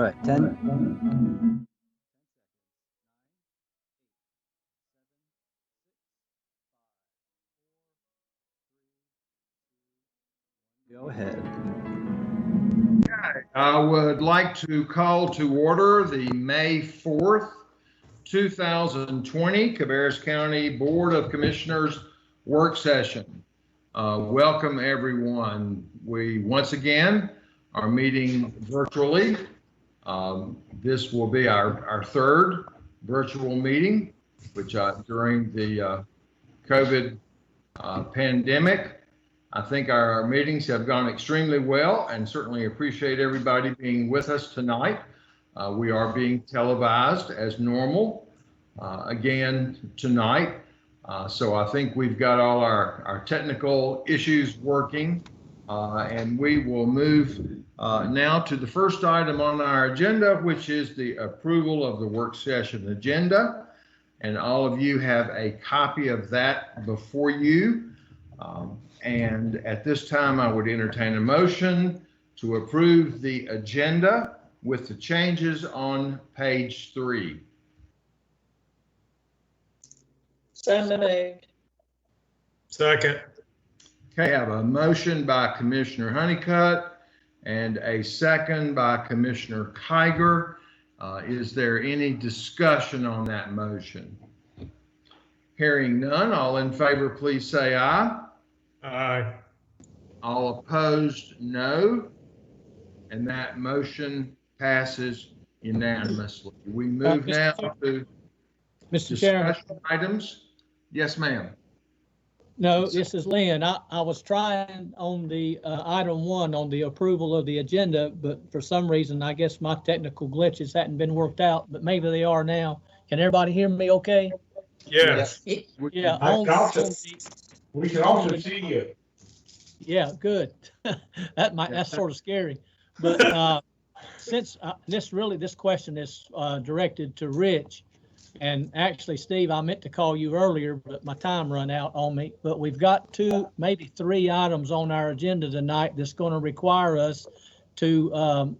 right, 10. Go ahead. I would like to call to order the May 4th, 2020 Cabarrus County Board of Commissioners work session. Welcome everyone. We once again are meeting virtually. This will be our third virtual meeting, which during the COVID pandemic. I think our meetings have gone extremely well and certainly appreciate everybody being with us tonight. We are being televised as normal again tonight. So I think we've got all our technical issues working and we will move now to the first item on our agenda, which is the approval of the work session agenda. And all of you have a copy of that before you. And at this time, I would entertain a motion to approve the agenda with the changes on page 3. So moved. Second. Okay, I have a motion by Commissioner Honeycutt and a second by Commissioner Kiger. Is there any discussion on that motion? Hearing none, all in favor, please say aye. Aye. All opposed, no. And that motion passes unanimously. We move now to Mr. Chairman. discussion items. Yes, ma'am. No, this is Lynn. I was trying on the item 1 on the approval of the agenda, but for some reason, I guess my technical glitches hadn't been worked out, but maybe they are now. Can everybody hear me okay? Yes. Yeah. We can also see you. Yeah, good. That's sort of scary. But since this question is directed to Rich, and actually, Steve, I meant to call you earlier, but my time ran out on me. But we've got 2, maybe 3 items on our agenda tonight that's going to require us to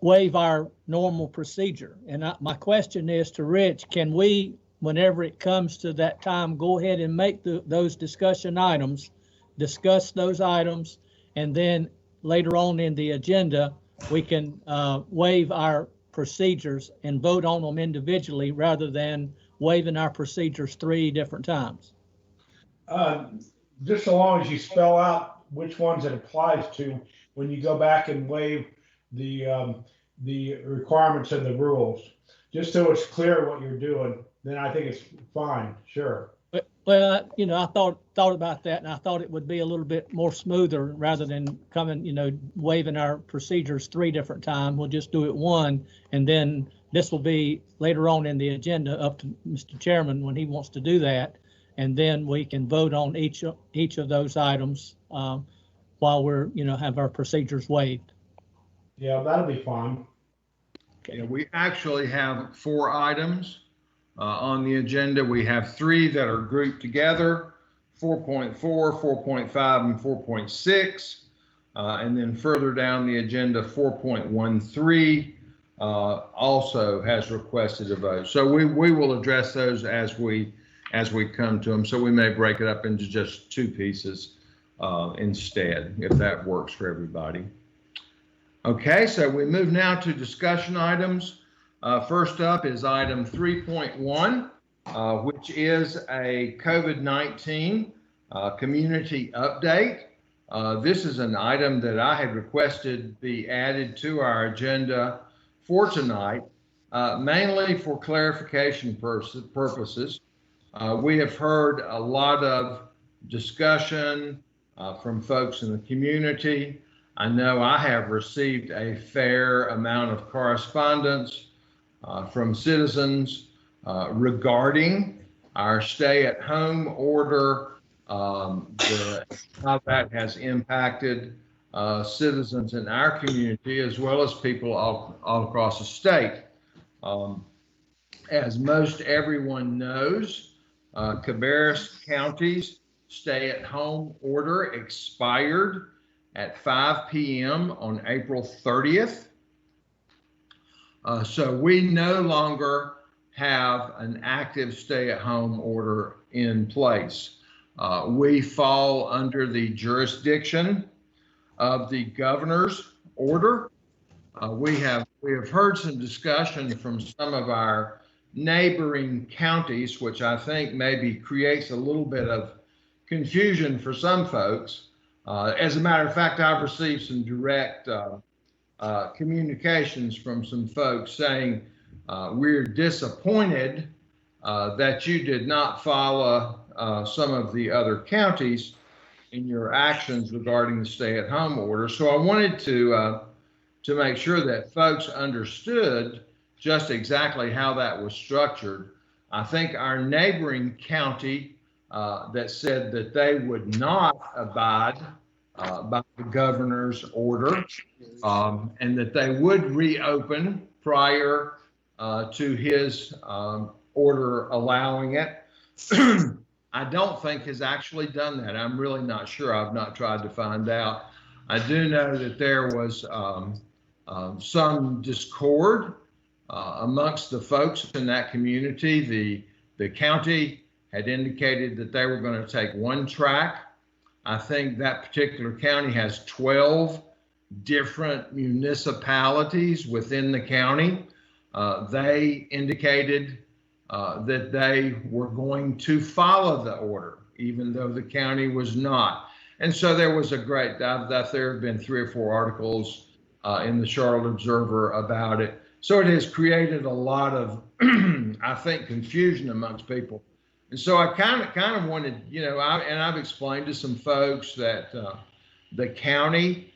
waive our normal procedure. And my question is to Rich, can we, whenever it comes to that time, go ahead and make those discussion items, discuss those items, and then later on in the agenda, we can waive our procedures and vote on them individually rather than waiving our procedures 3 different times? Just so long as you spell out which ones it applies to when you go back and waive the requirements and the rules, just so it's clear what you're doing, then I think it's fine. Sure. Well, I thought about that, and I thought it would be a little bit more smoother rather than coming, waiving our procedures 3 different times. We'll just do it 1, and then this will be later on in the agenda up to Mr. Chairman when he wants to do that, and then we can vote on each of those items while we're, have our procedures waived. Yeah, that'll be fine. Okay. We actually have 4 items on the agenda. We have 3 that are grouped together, 4.4, 4.5, and 4.6. And then further down the agenda, 4.13 also has requested a vote. So we will address those as we come to them. So we may break it up into just 2 pieces instead, if that works for everybody. Okay, so we move now to discussion items. First up is item 3.1, which is a COVID-19 community update. This is an item that I had requested be added to our agenda for tonight, mainly for clarification purposes. We have heard a lot of discussion from folks in the community. I know I have received a fair amount of correspondence from citizens regarding our stay-at-home order, how that has impacted citizens in our community as well as people all across the state. As most everyone knows, Cabarrus County's stay-at-home order expired at 5 p.m. on April 30th. So we no longer have an active stay-at-home order in place. We fall under the jurisdiction of the governor's order. We have heard some discussion from some of our neighboring counties, which I think maybe creates a little bit of confusion for some folks. As a matter of fact, I've received some direct communications from some folks saying we're disappointed that you did not follow some of the other counties in your actions regarding the stay-at-home order. So I wanted to make sure that folks understood just exactly how that was structured. I think our neighboring county that said that they would not abide by the governor's order and that they would reopen prior to his order allowing it. I don't think has actually done that. I'm really not sure. I've not tried to find out. I do know that there was some discord amongst the folks in that community. The county had indicated that they were going to take one track. I think that particular county has 12 different municipalities within the county. They indicated that they were going to follow the order, even though the county was not. And so there was a great, there have been 3 or 4 articles in the Charlotte Observer about it. So it has created a lot of, I think, confusion amongst people. And so I kind of wanted, I've explained to some folks that the county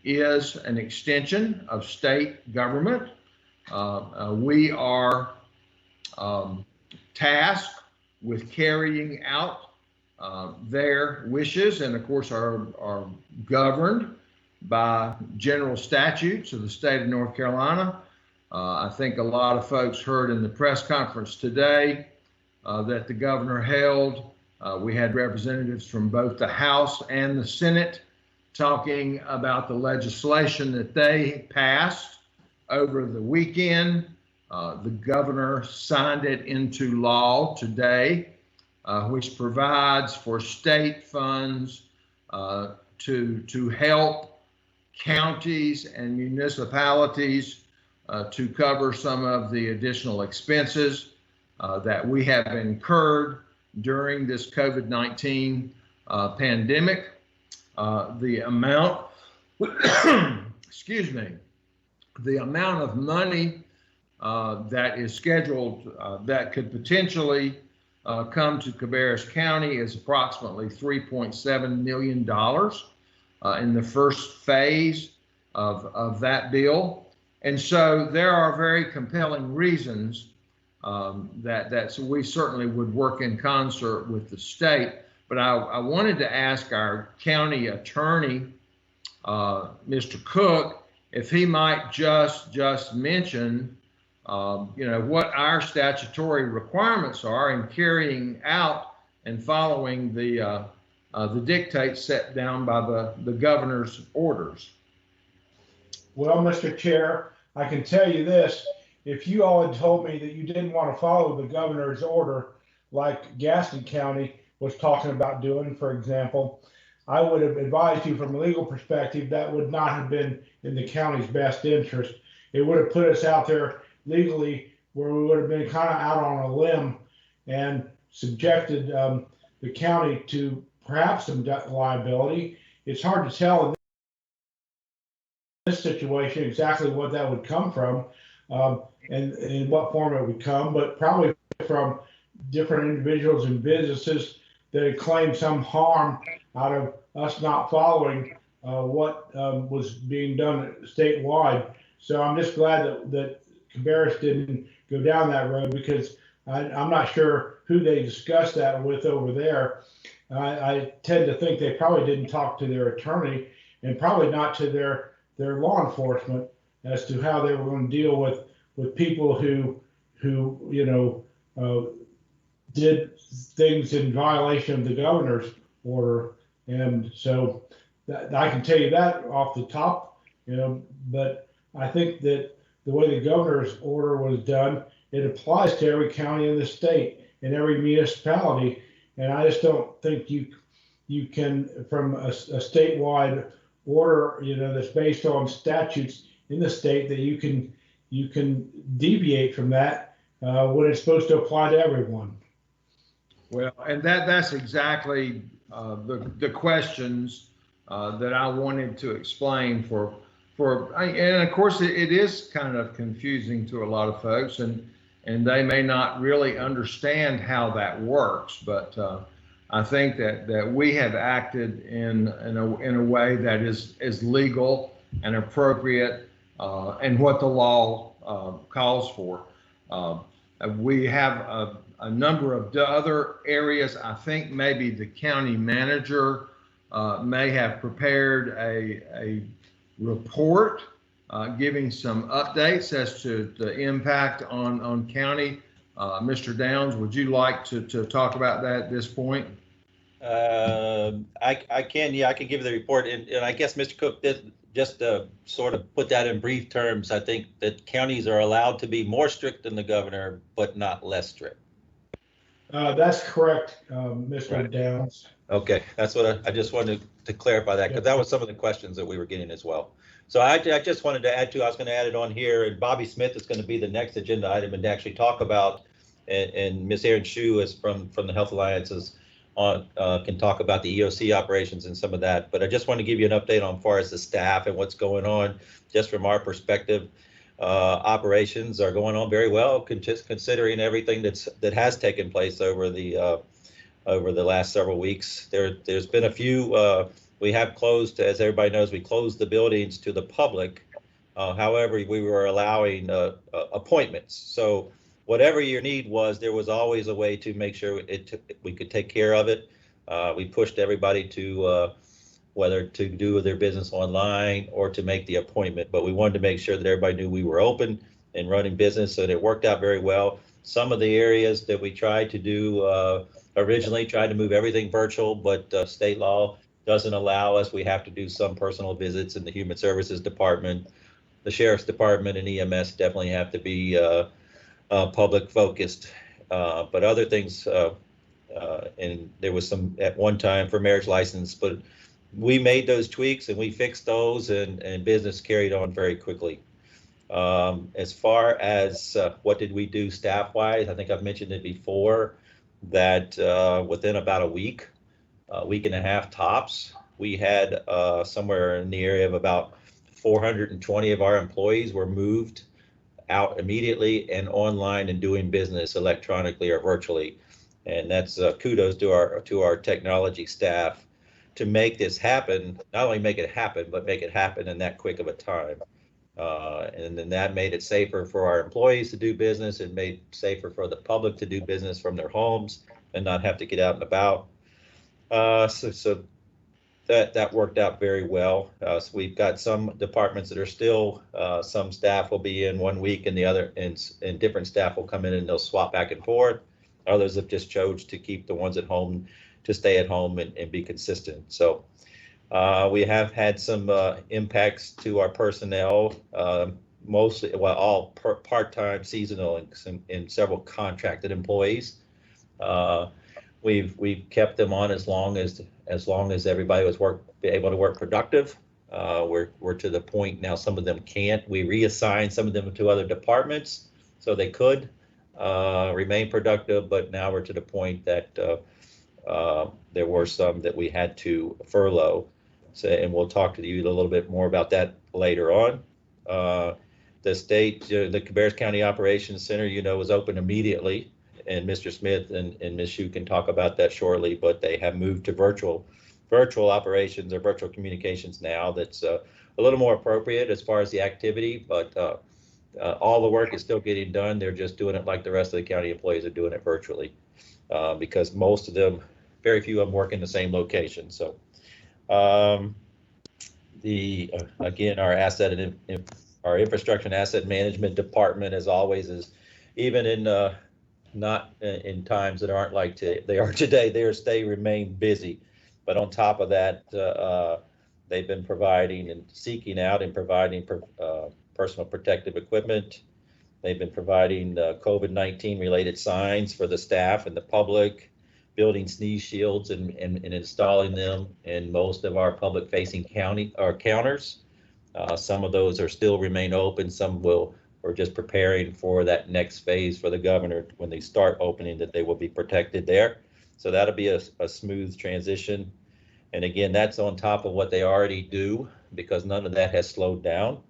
is an extension of state government. We are tasked with carrying out their wishes, and of course are governed by general statutes of the state of North Carolina. I think a lot of folks heard in the press conference today that the governor held. We had representatives from both the House and the Senate talking about the legislation that they passed over the weekend. The governor signed it into law today, which provides for state funds to help counties and municipalities to cover some of the additional expenses that we have incurred during this COVID-19 pandemic. The amount, excuse me, the amount of money that is scheduled that could potentially come to Cabarrus County is approximately $3.7 million in the first phase of that bill. And so there are very compelling reasons that so we certainly would work in concert with the state. But I wanted to ask our county attorney, Mr. Cook, if he might just mention, what our statutory requirements are in carrying out and following the dictates set down by the governor's orders. Well, Mr. Chair, I can tell you this. If you all had told me that you didn't want to follow the governor's order, like Gaston County was talking about doing, for example, I would have advised you from a legal perspective that would not have been in the county's best interest. It would have put us out there legally where we would have been kind of out on a limb and subjected the county to perhaps some liability. It's hard to tell in this situation exactly what that would come from and in what form it would come, but probably from different individuals and businesses that had claimed some harm out of us not following what was being done statewide. So I'm just glad that Cabarrus didn't go down that road, because I'm not sure who they discussed that with over there. I tend to think they probably didn't talk to their attorney and probably not to their law enforcement as to how they were going to deal with people who did things in violation of the governor's order. And so That I can tell you that off the top, but I think that the way the governor's order was done, it applies to every county in the state and every municipality. And I just don't think you can, from a statewide order, that's based on statutes in the state, that you can deviate from that when it's supposed to apply to everyone. Well, and that's exactly the questions that I wanted to explain and of course it is kind of confusing to a lot of folks, and they may not really understand how that works. But I think that we have acted in a way that is legal and appropriate, and what the law calls for. We have a number of other areas. I think maybe the county manager may have prepared a report giving some updates as to the impact on county. Mr. Downs, would you like to talk about that at this point? I can give you the report, and I guess Mr. Cook did just to sort of put that in brief terms. I think that counties are allowed to be more strict than the governor, but not less strict. That's correct, Mr. Right. Downs. Okay, that's what I just wanted to clarify that, because that was some of the questions that we were getting as well. So I just wanted to add to, I was going to add it on here, and Bobby Smith is going to be the next agenda item and actually talk about, and Ms. Erin Shue is from the Health Alliances can talk about the EOC operations and some of that. But I just want to give you an update on far as the staff and what's going on, just from our perspective. Operations are going on very well, just considering everything that has taken place over the last several weeks. There's been a few. We have closed, as everybody knows, we closed the buildings to the public. However, we were allowing appointments. So whatever your need was, there was always a way to make sure we could take care of it. We pushed everybody to whether to do their business online or to make the appointment, but we wanted to make sure that everybody knew we were open and running business, and it worked out very well. Some of the areas that we tried to do originally tried to move everything virtual, but state law doesn't allow us. We have to do some personal visits in the Human Services Department. The Sheriff's Department and EMS definitely have to be public focused, but other things, and there was some at one time for marriage license, but we made those tweaks and we fixed those, and business carried on very quickly. As far as what did we do staff wise, I think I've mentioned it before that within about a week and a half tops, we had somewhere in the area of about 420 of our employees were moved out immediately and online and doing business electronically or virtually. And that's kudos to our technology staff to make this happen, not only make it happen, but make it happen in that quick of a time. And then that made it safer for our employees to do business, and made safer for the public to do business from their homes and not have to get out and about. So that worked out very well. So we've got some departments that are still, some staff will be in 1 week and the other, and different staff will come in and they'll swap back and forth. Others have just chose to keep the ones at home to stay at home and be consistent. So we have had some impacts to our personnel, mostly, well, all part-time, seasonal, and several contracted employees. We've kept them on as long as everybody was able to work productive. We're to the point now some of them can't. We reassigned some of them to other departments so they could remain productive, but now we're to the point that there were some that we had to furlough. So, and we'll talk to you a little bit more about that later on. The state, the Cabarrus County Operations Center, was open immediately, and Mr. Smith and Ms. Shue can talk about that shortly, but they have moved to virtual operations or virtual communications now. That's a little more appropriate as far as the activity, but all the work is still getting done. They're just doing it like the rest of the county employees are doing it virtually, because most of them, very few of them work in the same location. So again, our infrastructure and asset management department, as always, is even in not in times that aren't like they are today, they remain busy. But on top of that, They've been providing and seeking out and providing personal protective equipment. They've been providing COVID-19 related signs for the staff and the public, building sneeze shields and installing them in most of our public facing counters. Some of those are still remain open. Some are just preparing for that next phase for the governor when they start opening, that they will be protected there. So that'll be a smooth transition. And again, that's on top of what they already do, because none of that has slowed down.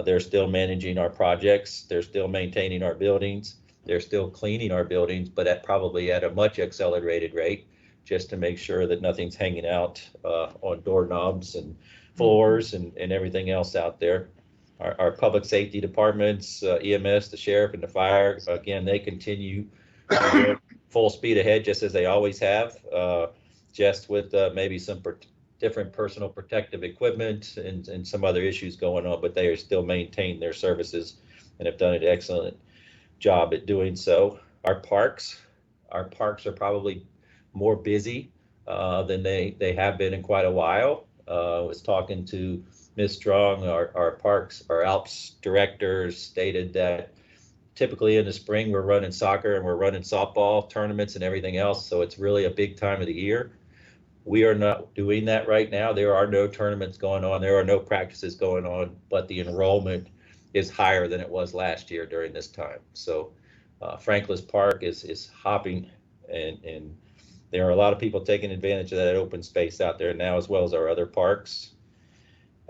They're still managing our projects. They're still maintaining our buildings. They're still cleaning our buildings, but probably at a much accelerated rate, just to make sure that nothing's hanging out on doorknobs and floors and everything else out there. Our public safety departments, EMS, the sheriff, and the fire, again, they continue full speed ahead, just as they always have, just with maybe some different personal protective equipment and some other issues going on, but they are still maintaining their services and have done an excellent job at doing so. Our parks are probably more busy than they have been in quite a while. I was talking to Ms. Strong, our Alps directors, stated that typically in the spring we're running soccer and we're running softball tournaments and everything else, so it's really a big time of the year. We are not doing that right now. There are no tournaments going on. There are no practices going on, but the enrollment is higher than it was last year during this time. So Franklin's Park is hopping, and there are a lot of people taking advantage of that open space out there now, as well as our other parks.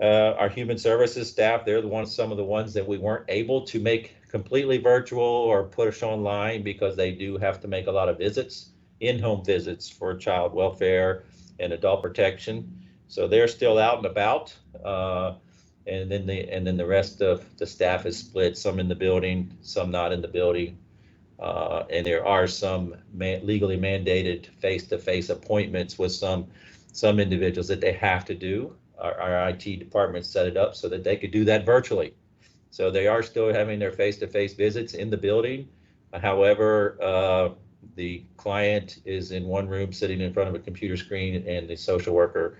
Our human services staff, they're some of the ones that we weren't able to make completely virtual or push online, because they do have to make a lot of visits, in-home visits for child welfare and adult protection. So they're still out and about. And then the rest of the staff is split, some in the building, some not in the building. And there are some legally mandated face-to-face appointments with some individuals that they have to do. Our IT department set it up so that they could do that virtually. So they are still having their face-to-face visits in the building. However, the client is in one room sitting in front of a computer screen, and the social worker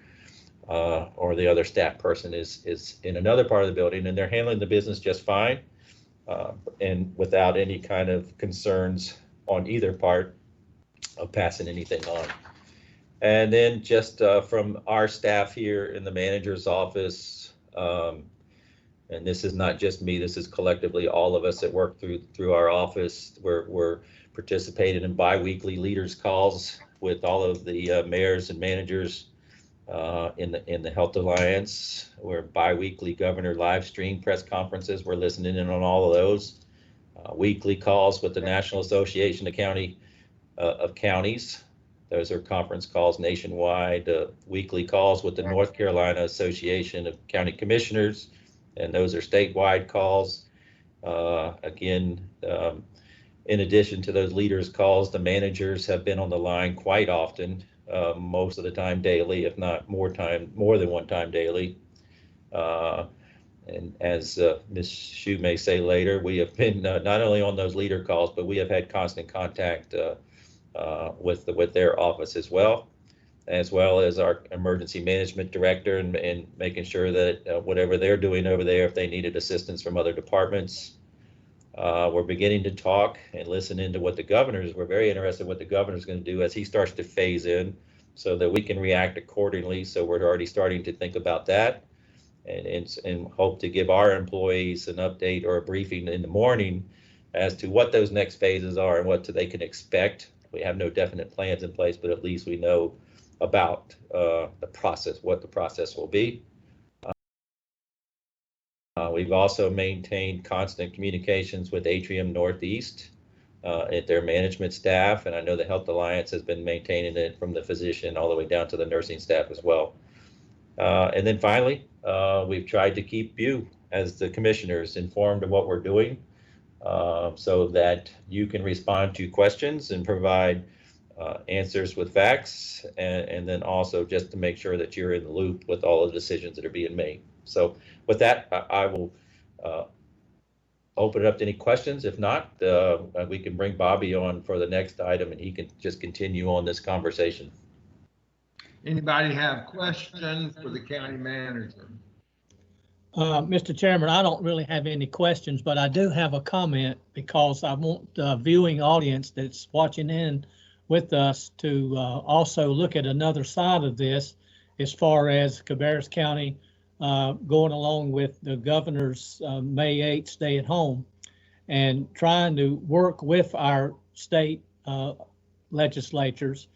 or the other staff person is in another part of the building, and they're handling the business just fine and without any kind of concerns on either part of passing anything on. And then just from our staff here in the manager's office, and this is not just me, this is collectively all of us that work through our office. We're participating in bi-weekly leaders calls with all of the mayors and managers in the Health Alliance. We're bi-weekly governor live stream press conferences. We're listening in on all of those. Weekly calls with the National Association of Counties. Those are conference calls nationwide. Weekly calls with the North Carolina Association of County Commissioners, and those are statewide calls. Again, in addition to those leaders calls, the managers have been on the line quite often, most of the time daily, if not more than one time daily. And as Ms. Shue may say later, we have been not only on those leader calls, but we have had constant contact with their office as well as our emergency management director, and making sure that whatever they're doing over there, if they needed assistance from other departments. We're beginning to talk and listen into what we're very interested in what the governor's going to do as he starts to phase in, so that we can react accordingly. So we're already starting to think about that, and hope to give our employees an update or a briefing in the morning as to what those next phases are and what they can expect. We have no definite plans in place, but at least we know about the process, what the process will be. We've also maintained constant communications with Atrium Northeast at their management staff, and I know the Health Alliance has been maintaining it from the physician all the way down to the nursing staff as well. And then finally, we've tried to keep you as the commissioners informed of what we're doing, so that you can respond to questions and provide answers with facts, and then also just to make sure that you're in the loop with all of the decisions that are being made. So with that, I will open it up to any questions. If not, we can bring Bobby on for the next item, and he can just continue on this conversation. Anybody have questions for the county manager? Mr. Chairman, I don't really have any questions, but I do have a comment because I want the viewing audience that's watching in with us to also look at another side of this as far as Cabarrus County going along with the governor's May 8th stay at home and trying to work with our state legislators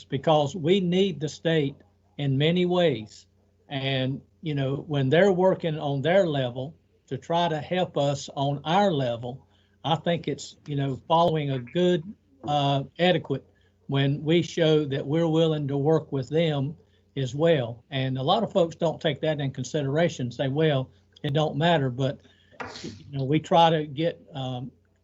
because we need the state in many ways. And you know, when they're working on their level to try to help us on our level, I think it's, you know, following a good etiquette when we show that we're willing to work with them as well. And a lot of folks don't take that in consideration, say, well, it don't matter, but you know, we try to get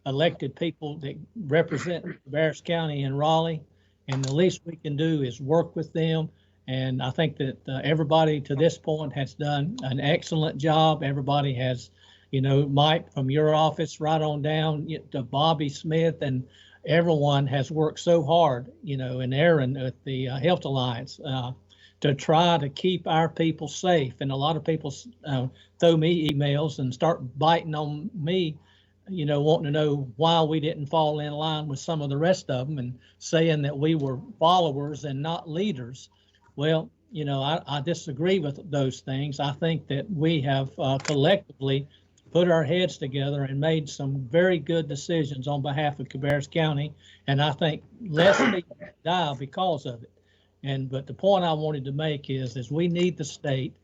elected people that represent Cabarrus County and Raleigh, and the least we can do is work with them. And I think that everybody to this point has done an excellent job. Everybody has, you know, Mike from your office right on down to Bobby Smith, and everyone has worked so hard, you know, and Aaron at the Health Alliance to try to keep our people safe. And a lot of people throw me emails and start biting on me, you know, wanting to know why we didn't fall in line with some of the rest of them and saying that we were followers and not leaders. Well, you know, I disagree with those things. I think that we have collectively put our heads together and made some very good decisions on behalf of Cabarrus County. And I think less people die because of it. But the point I wanted to make is we need the state,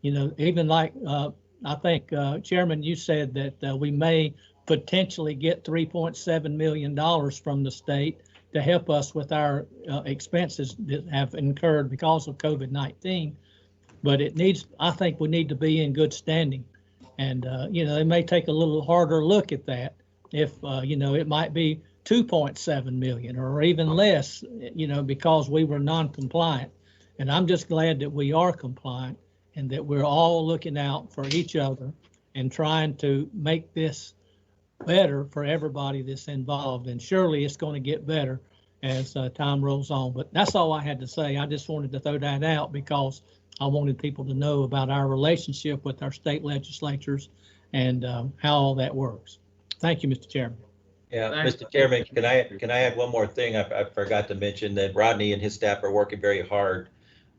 you know, even like, I think, Chairman, you said that we may potentially get $3.7 million from the state to help us with our expenses that have incurred because of COVID-19. But it needs, I think we need to be in good standing. And, you know, they may take a little harder look at that if, you know, it might be 2.7 million or even less, you know, because we were non-compliant. And I'm just glad that we are compliant and that we're all looking out for each other and trying to make this better for everybody that's involved. And surely it's going to get better as time rolls on. But that's all I had to say. I just wanted to throw that out because I wanted people to know about our relationship with our state legislatures and how all that works. Thank you, Mr. Chairman. Yeah, Mr. Chairman, can I add one more thing? I forgot to mention that Rodney and his staff are working very hard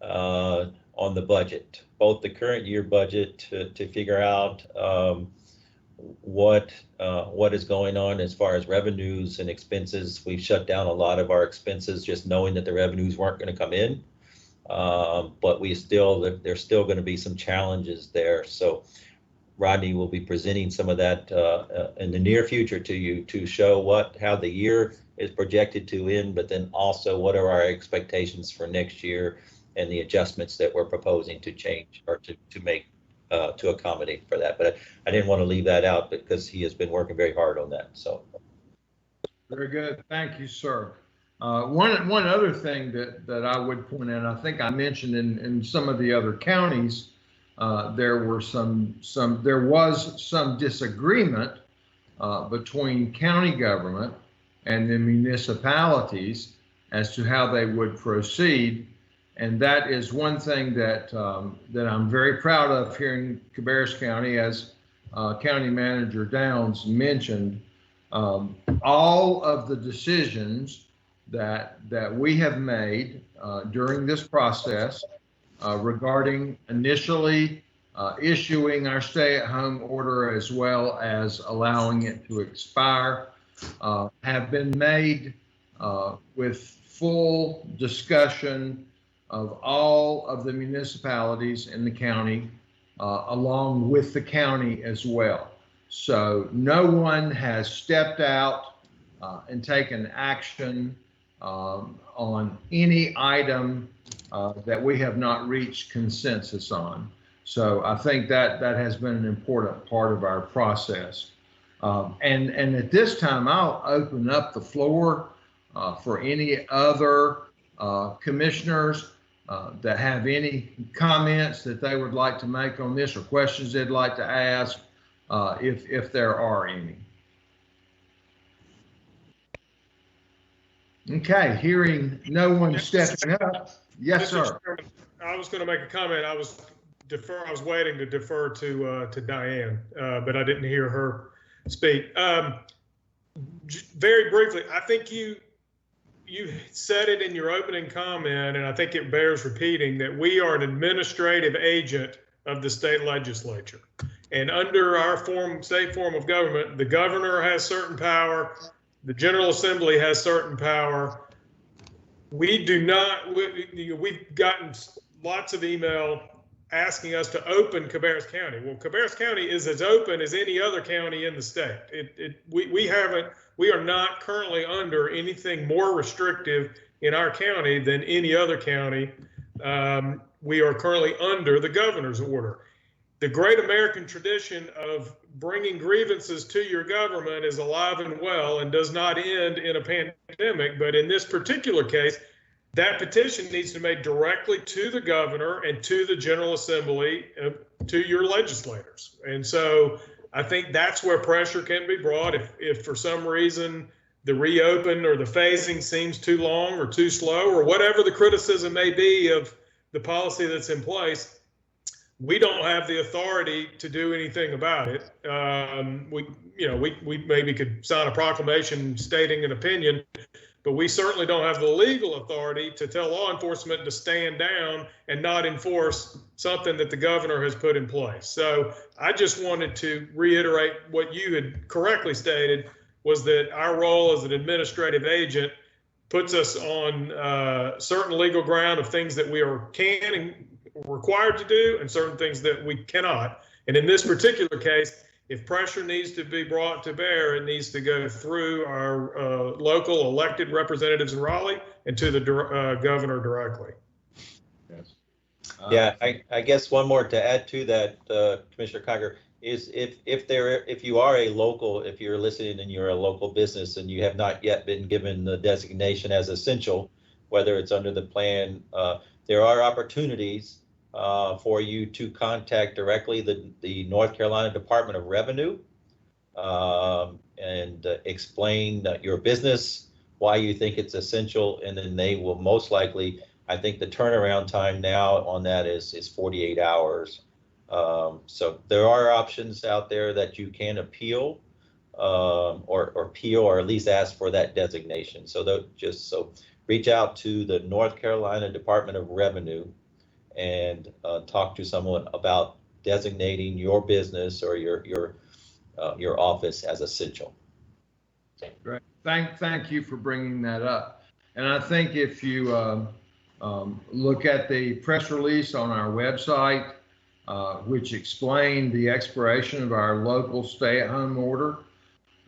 on the budget, both the current year budget to figure out what is going on as far as revenues and expenses. We've shut down a lot of our expenses just knowing that the revenues weren't going to come in, but there's still going to be some challenges there. So Rodney will be presenting some of that in the near future to you to show how the year is projected to end, but then also what are our expectations for next year and the adjustments that we're proposing to change or to make to accommodate for that. But I didn't want to leave that out because he has been working very hard on that. So very good. Thank you, sir. One other thing that I would point out, I think I mentioned in some of the other counties, there was some disagreement between county government and the municipalities as to how they would proceed. And that is one thing that I'm very proud of here in Cabarrus County, as County Manager Downs mentioned. All of the decisions that we have made during this process regarding initially issuing our stay-at-home order as well as allowing it to expire have been made with full discussion of all of the municipalities in the county, along with the county as well. So no one has stepped out and taken action on any item that we have not reached consensus on. So I think that has been an important part of our process. And at this time, I'll open up the floor for any other commissioners that have any comments that they would like to make on this or questions they'd like to ask, if there are any. Okay, hearing no one stepping up, Yes, Mr. sir. Chairman, I was going to make a comment. I was waiting to defer to Diane, but I didn't hear her speak. Very briefly, I think you said it in your opening comment, and I think it bears repeating, that we are an administrative agent of the state legislature. And under our state form of government, the governor has certain power, the General Assembly has certain power. We do not, we've gotten lots of email asking us to open Cabarrus County. Well, Cabarrus County is as open as any other county in the state. We are not currently under anything more restrictive in our county than any other county. We are currently under the governor's order. The great American tradition of bringing grievances to your government is alive and well and does not end in a pandemic. But in this particular case, that petition needs to be made directly to the governor and to the General Assembly, to your legislators. And so I think that's where pressure can be brought. If for some reason the reopen or the phasing seems too long or too slow, or whatever the criticism may be of the policy that's in place, we don't have the authority to do anything about it. We maybe could sign a proclamation stating an opinion, but we certainly don't have the legal authority to tell law enforcement to stand down and not enforce something that the governor has put in place. So I just wanted to reiterate what you had correctly stated, was that our role as an administrative agent puts us on certain legal ground of things that we can and required to do, and certain things that we cannot. And in this particular case, if pressure needs to be brought to bear, it needs to go through our local elected representatives in Raleigh and to the governor directly. Yes. Yeah, I guess one more to add to that, Commissioner Kiger, is if you are a local, if you're listening and you're a local business and you have not yet been given the designation as essential, whether it's under the plan, there are opportunities for you to contact directly the North Carolina Department of Revenue and explain your business, why you think it's essential, and then they will most likely, I think the turnaround time now on that is 48 hours. So there are options out there that you can appeal or at least ask for that designation. So reach out to the North Carolina Department of Revenue and talk to someone about designating your business or your office as essential. Great. Thank you for bringing that up. And I think if you look at the press release on our website, which explained the expiration of our local stay-at-home order,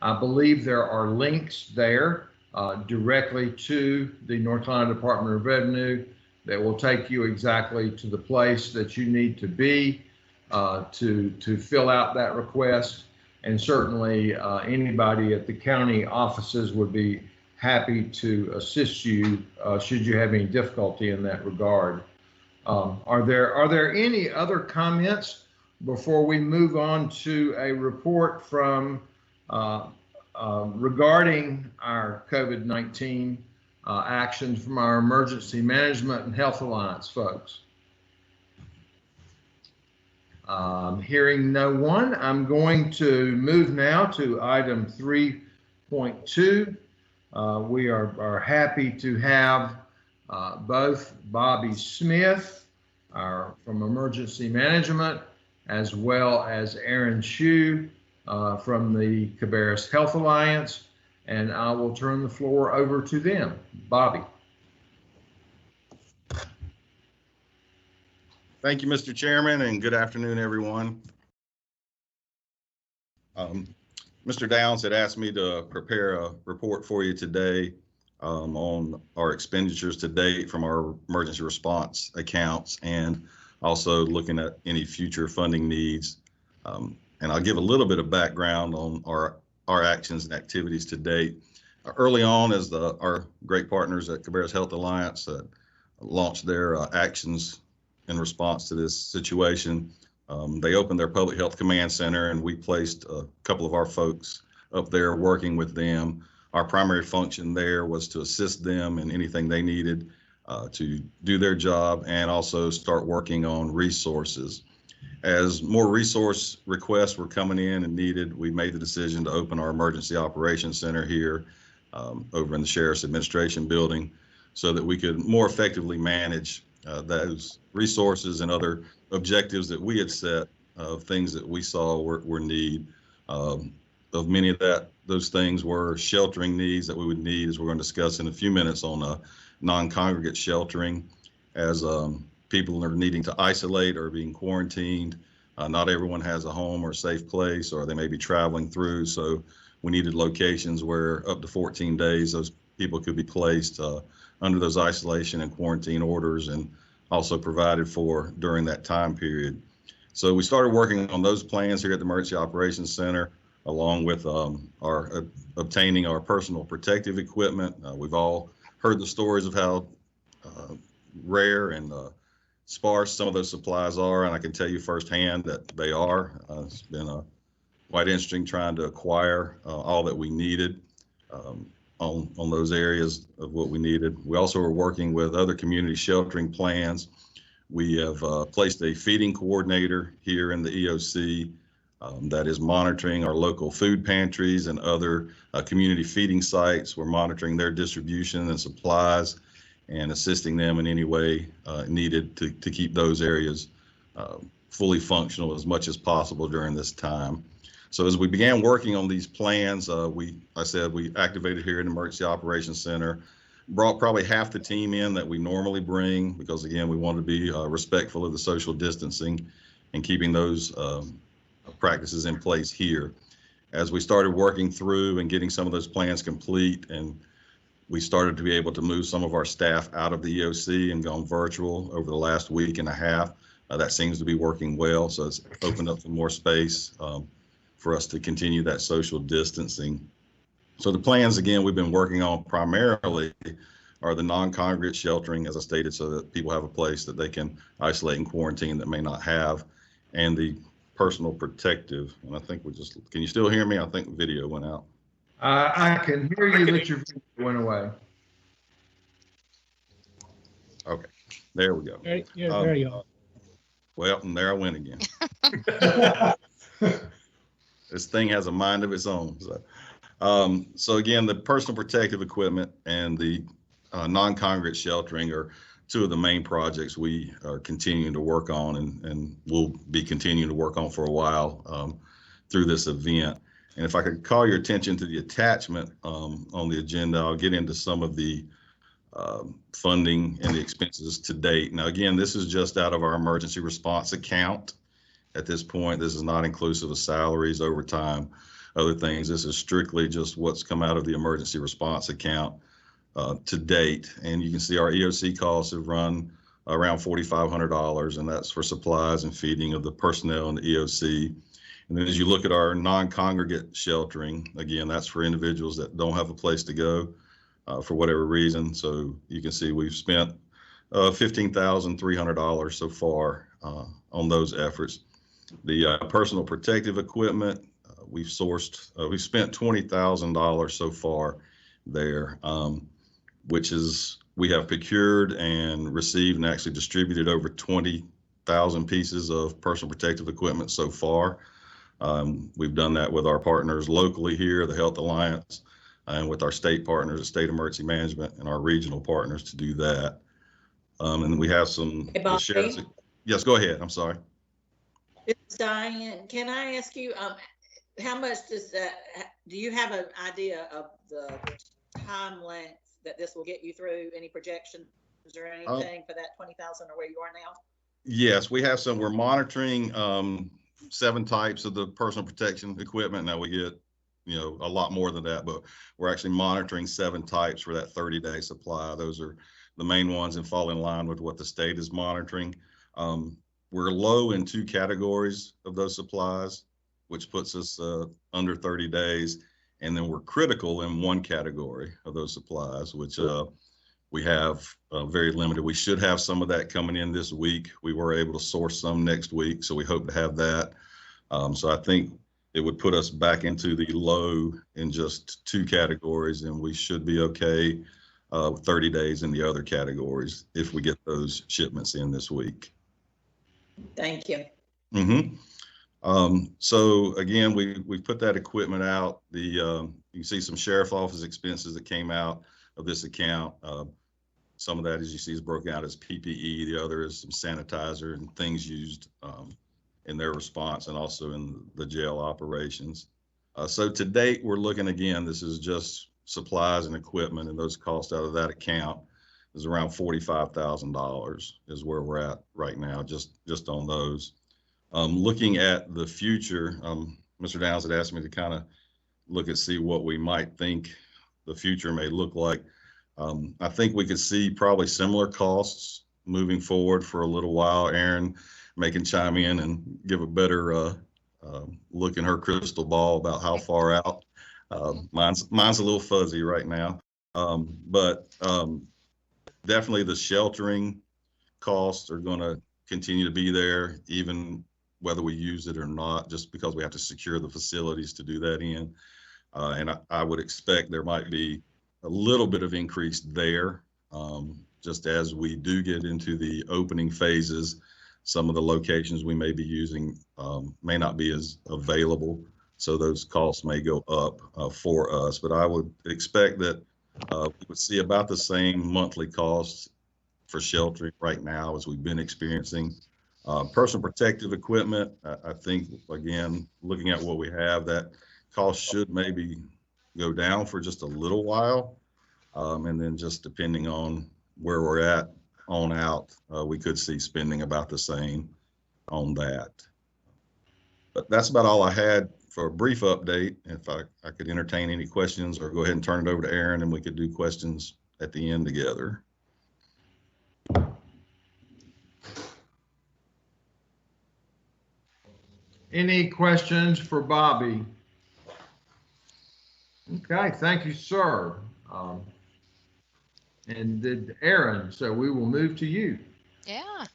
I believe there are links there directly to the North Carolina Department of Revenue that will take you exactly to the place that you need to be to fill out that request. And certainly anybody at the county offices would be happy to assist you should you have any difficulty in that regard. Are there any other comments before we move on to a report from regarding our COVID-19 actions from our Emergency Management and Health Alliance folks? Hearing no one, I'm going to move now to item 3.2. We are happy to have both Bobby Smith from Emergency Management, as well as Aaron Shue from the Cabarrus Health Alliance, and I will turn the floor over to them. Bobby. Thank you, Mr. Chairman, and good afternoon, everyone. Mr. Downs had asked me to prepare a report for you today on our expenditures to date from our emergency response accounts, and also looking at any future funding needs. And I'll give a little bit of background on our actions and activities to date. Early on, as our great partners at Cabarrus Health Alliance launched their actions in response to this situation, they opened their public health command center, and we placed a couple of our folks up there working with them. Our primary function there was to assist them in anything they needed. to do their job and also start working on resources. As more resource requests were coming in and needed, we made the decision to open our Emergency Operations Center here over in the Sheriff's Administration Building so that we could more effectively manage those resources and other objectives that we had set of things that we saw were need. Of many of those things were sheltering needs that we would need, as we're going to discuss in a few minutes, on non-congregate sheltering, as people are needing to isolate or being quarantined. Not everyone has a home or a safe place, or they may be traveling through. So we needed locations where up to 14 days those people could be placed under those isolation and quarantine orders, and also provided for during that time period. So we started working on those plans here at the Emergency Operations Center, along with obtaining our personal protective equipment. We've all heard the stories of how rare and sparse some of those supplies are, and I can tell you firsthand that they are. It's been quite interesting trying to acquire all that we needed on those areas of what we needed. We also are working with other community sheltering plans. We have placed a feeding coordinator here in the EOC that is monitoring our local food pantries and other community feeding sites. We're monitoring their distribution and supplies and assisting them in any way needed to keep those areas fully functional as much as possible during this time. So as we began working on these plans, we activated here in the Emergency Operations Center, brought probably half the team in that we normally bring, because again, we want to be respectful of the social distancing and keeping those practices in place here. As we started working through and getting some of those plans complete, and we started to be able to move some of our staff out of the EOC and gone virtual over the last week and a half. That seems to be working well. So it's opened up some more space for us to continue that social distancing. So the plans, again, we've been working on primarily are the non-congregate sheltering, as I stated, so that people have a place that they can isolate and quarantine that may not have, and the personal protective. And I think can you still hear me? I think the video went out. I can hear you, but your video went away. Okay, there we go. There you are. Well, and there I went again. This thing has a mind of its own. So again, the personal protective equipment and the non-congregate sheltering are two of the main projects we are continuing to work on, and will be continuing to work on for a while through this event. And if I could call your attention to the attachment on the agenda, I'll get into some of the funding and the expenses to date. Now, again, this is just out of our emergency response account. At this point, this is not inclusive of salaries, overtime, other things. This is strictly just what's come out of the emergency response account to date. And you can see our EOC costs have run around $4,500, and that's for supplies and feeding of the personnel in the EOC. And then as you look at our non-congregate sheltering, again, that's for individuals that don't have a place to go for whatever reason. So you can see we've spent $15,300 so far on those efforts. The personal protective equipment, we've spent $20,000 so far there, which is, we have procured and received and actually distributed over 20,000 pieces of personal protective equipment so far. We've done that with our partners locally here, the Health Alliance, and with our state partners, the State Emergency Management, and our regional partners to do that. And we have some. Hey, yes, go ahead. I'm sorry. It's Diane. Can I ask you, how much does that, do you have an idea of the time length that this will get you through? Any projections or anything for that 20,000 or where you are now? Yes, we have some. We're monitoring 7 types of the personal protection equipment. Now we get, a lot more than that, but we're actually monitoring 7 types for that 30-day supply. Those are the main ones and fall in line with what the state is monitoring. We're low in 2 categories of those supplies, which puts us under 30 days. And then we're critical in 1 category of those supplies, which we have very limited. We should have some of that coming in this week. We were able to source some next week, so we hope to have that. So I think it would put us back into the low in just 2 categories, and we should be okay 30 days in the other categories if we get those shipments in this week. Thank you. So again, we put that equipment out. You can see some sheriff office expenses that came out of this account. Some of that, as you see, is broken out as PPE. The other is some sanitizer and things used in their response and also in the jail operations. So to date, we're looking, again, this is just supplies and equipment, and those costs out of that account is around $45,000 is where we're at right now, just on those. Looking at the future, Mr. Downs had asked me to kind of look and see what we might think the future may look like. I think we could see probably similar costs moving forward for a little while. Aaron may can chime in and give a better look in her crystal ball about how far out. Mine's a little fuzzy right now, but definitely the sheltering costs are going to continue to be there, even whether we use it or not, just because we have to secure the facilities to do that in. And I would expect there might be a little bit of increase there, just as we do get into the opening phases. Some of the locations we may be using may not be as available, so those costs may go up for us. But I would expect that we would see about the same monthly costs for sheltering right now as we've been experiencing. Personal protective equipment, I think, again, looking at what we have, that cost should maybe go down for just a little while. And then just depending on where we're at on out, we could see spending about the same on that. But that's about all I had for a brief update. If I could entertain any questions, or go ahead and turn it over to Aaron and we could do questions at the end together. Any questions for Bobby? Okay, thank you, sir. And Aaron, so we will move to you. Yeah.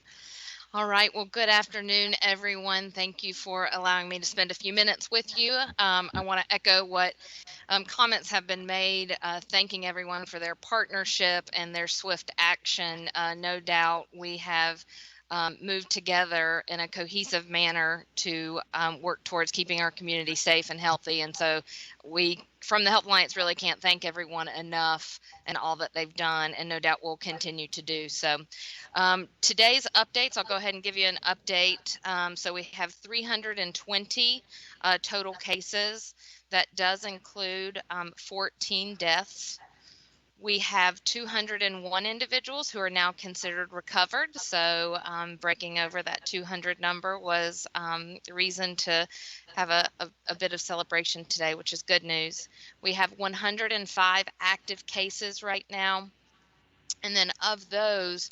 All right. Well, good afternoon, everyone. Thank you for allowing me to spend a few minutes with you. I want to echo what comments have been made, thanking everyone for their partnership and their swift action. No doubt we have moved together in a cohesive manner to work towards keeping our community safe and healthy. And so we, from the Health Alliance, really can't thank everyone enough and all that they've done, and no doubt will continue to do so. Today's updates, I'll go ahead and give you an update. So we have 320 total cases. That does include 14 deaths. We have 201 individuals who are now considered recovered. So breaking over that 200 number was reason to have a bit of celebration today, which is good news. We have 105 active cases right now. And then of those,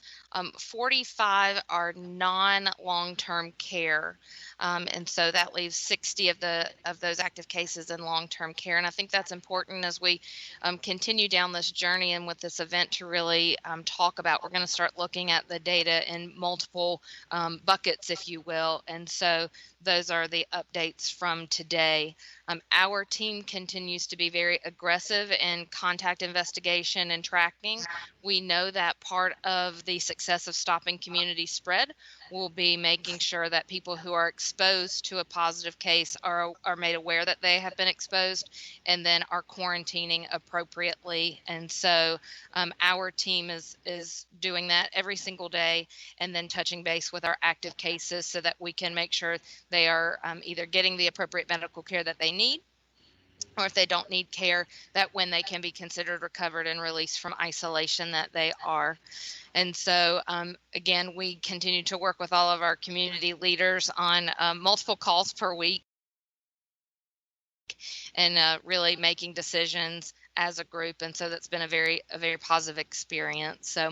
45 are non-long-term care. And so that leaves 60 of those active cases in long-term care. And I think that's important as we continue down this journey and with this event to really talk about, we're going to start looking at the data in multiple buckets, if you will. And so those are the updates from today. Our team continues to be very aggressive in contact investigation and tracking. We know that part of the success of stopping community spread will be making sure that people who are exposed to a positive case are made aware that they have been exposed and then are quarantining appropriately. And so our team is doing that every single day, and then touching base with our active cases so that we can make sure they are either getting the appropriate medical care that they need, or if they don't need care, that when they can be considered recovered and released from isolation, that they are. And so, again, we continue to work with all of our community leaders on multiple calls per week and really making decisions as a group. And so that's been a very positive experience. So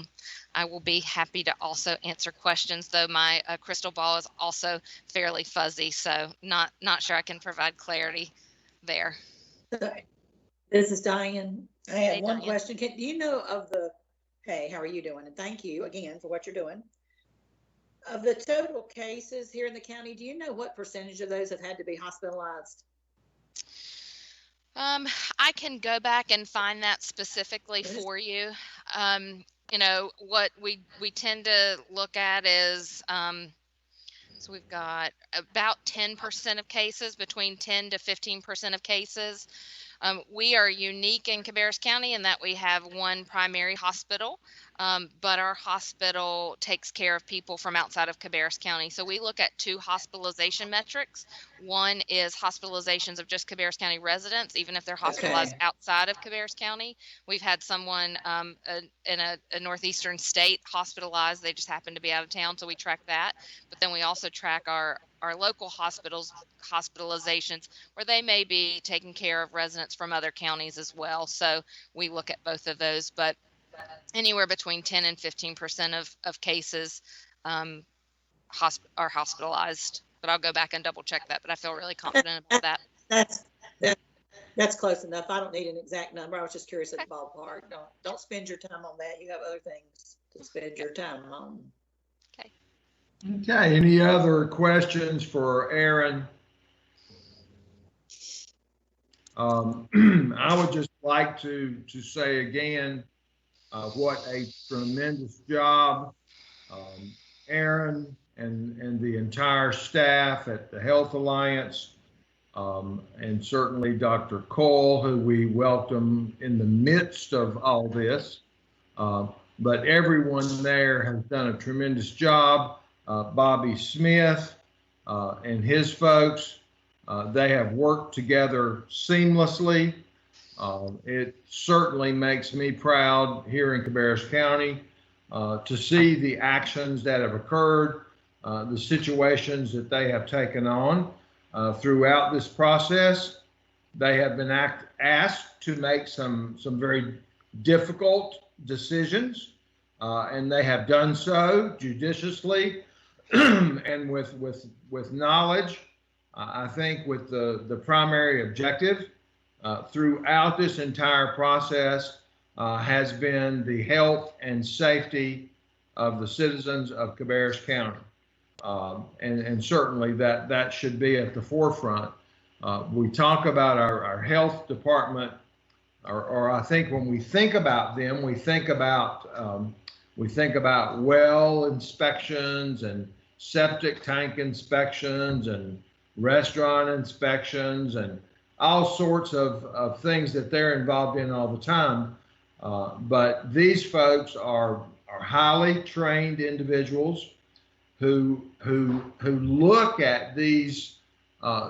I will be happy to also answer questions, though my crystal ball is also fairly fuzzy. So not sure I can provide clarity there. This is Diane. I have Hey, one Diane. question. Do you know of the, hey, how are you doing? And thank you again for what you're doing. Of the total cases here in the county, do you know what percentage of those have had to be hospitalized? I can go back and find that specifically for you. you know, what we tend to look at is, so we've got about 10% of cases, between 10 to 15% of cases. We are unique in Cabarrus County in that we have one primary hospital, but our hospital takes care of people from outside of Cabarrus County. So we look at 2 hospitalization metrics. One is hospitalizations of just Cabarrus County residents, even if they're hospitalized outside of Cabarrus County. We've had someone in a northeastern state hospitalized. They just happened to be out of town, so we track that. But then we also track our local hospitals hospitalizations where they may be taking care of residents from other counties as well. So we look at both of those, but anywhere between 10 and 15% of cases are hospitalized. But I'll go back and double check that, but I feel really confident about that. That's close enough. I don't need an exact number. I was just curious at the ballpark. Don't spend your time on that. You have other things to spend your time on. Okay, any other questions for Aaron? I would just like to say again, what a tremendous job Aaron and the entire staff at the Health Alliance, and certainly Dr. Cole, who we welcome in the midst of all this. But everyone there has done a tremendous job. Bobby Smith and his folks, they have worked together seamlessly. It certainly makes me proud here in Cabarrus County to see the actions that have occurred, the situations that they have taken on throughout this process. They have been asked to make some very difficult decisions, and they have done so judiciously and with knowledge. I think with the primary objective throughout this entire process has been the health and safety of the citizens of Cabarrus County. And certainly that should be at the forefront. We talk about our health department, or I think when we think about them, we think about well inspections and septic tank inspections and restaurant inspections and all sorts of things that they're involved in all the time. But these folks are highly trained individuals who look at these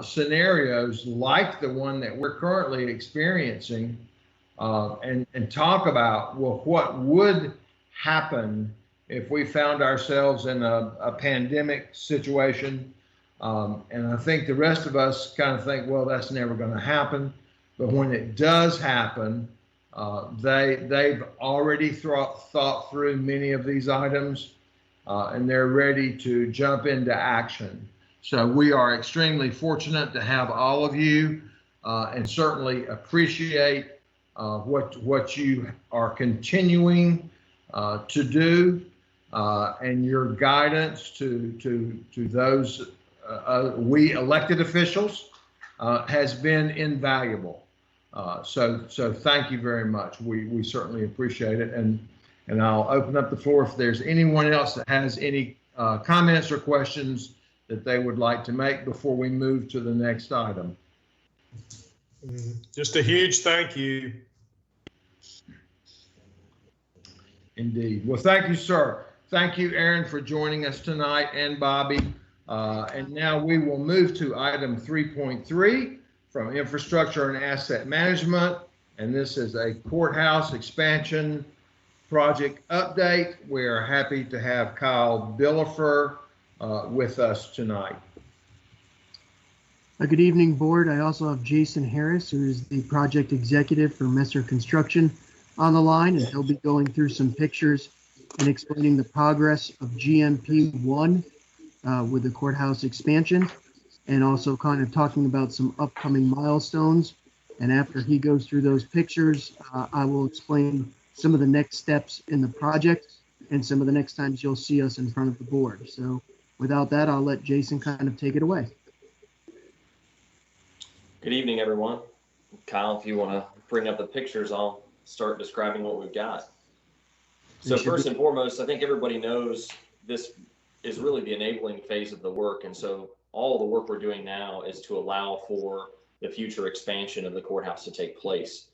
scenarios like the one that we're currently experiencing and talk about, well, what would happen if we found ourselves in a pandemic situation. And I think the rest of us kind of think, well, that's never going to happen. But when it does happen, they've already thought through many of these items, and they're ready to jump into action. So we are extremely fortunate to have all of you, and certainly appreciate what you are continuing to do, and your guidance to those we elected officials has been invaluable. So thank you very much. We certainly appreciate it. And I'll open up the floor if there's anyone else that has any comments or questions that they would like to make before we move to the next item. Just a huge thank you. Indeed. Well, thank you, sir. Thank you, Aaron, for joining us tonight, and Bobby. And now we will move to item 3.3 from Infrastructure and Asset Management. And this is a courthouse expansion project update. We're happy to have Kyle Billifer with us tonight. Good evening, board. I also have Jason Harris, who is the project executive for Messer Construction, on the line, and he'll be going through some pictures and explaining the progress of GMP 1 with the courthouse expansion, and also kind of talking about some upcoming milestones. And after he goes through those pictures, I will explain some of the next steps in the project and some of the next times you'll see us in front of the board. So without that, I'll let Jason kind of take it away. Good evening, everyone. Kyle, if you want to bring up the pictures, I'll start describing what we've got. So first and foremost, I think everybody knows this is really the enabling phase of the work. And so all the work we're doing now is to allow for the future expansion of the courthouse to take place.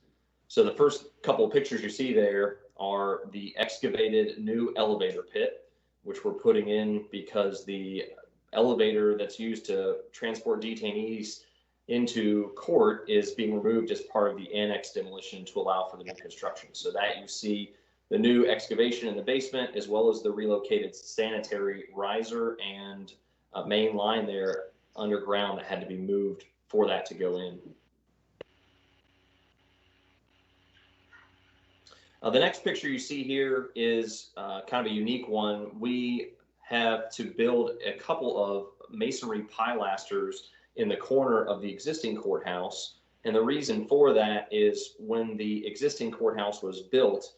So the first couple of pictures you see there are the excavated new elevator pit, which we're putting in because the elevator that's used to transport detainees into court is being removed as part of the annex demolition to allow for the new construction. So that you see the new excavation in the basement, as well as the relocated sanitary riser and main line there underground that had to be moved for that to go in. The next picture you see here is kind of a unique one. We have to build a couple of masonry pilasters in the corner of the existing courthouse. And the reason for that is when the existing courthouse was built,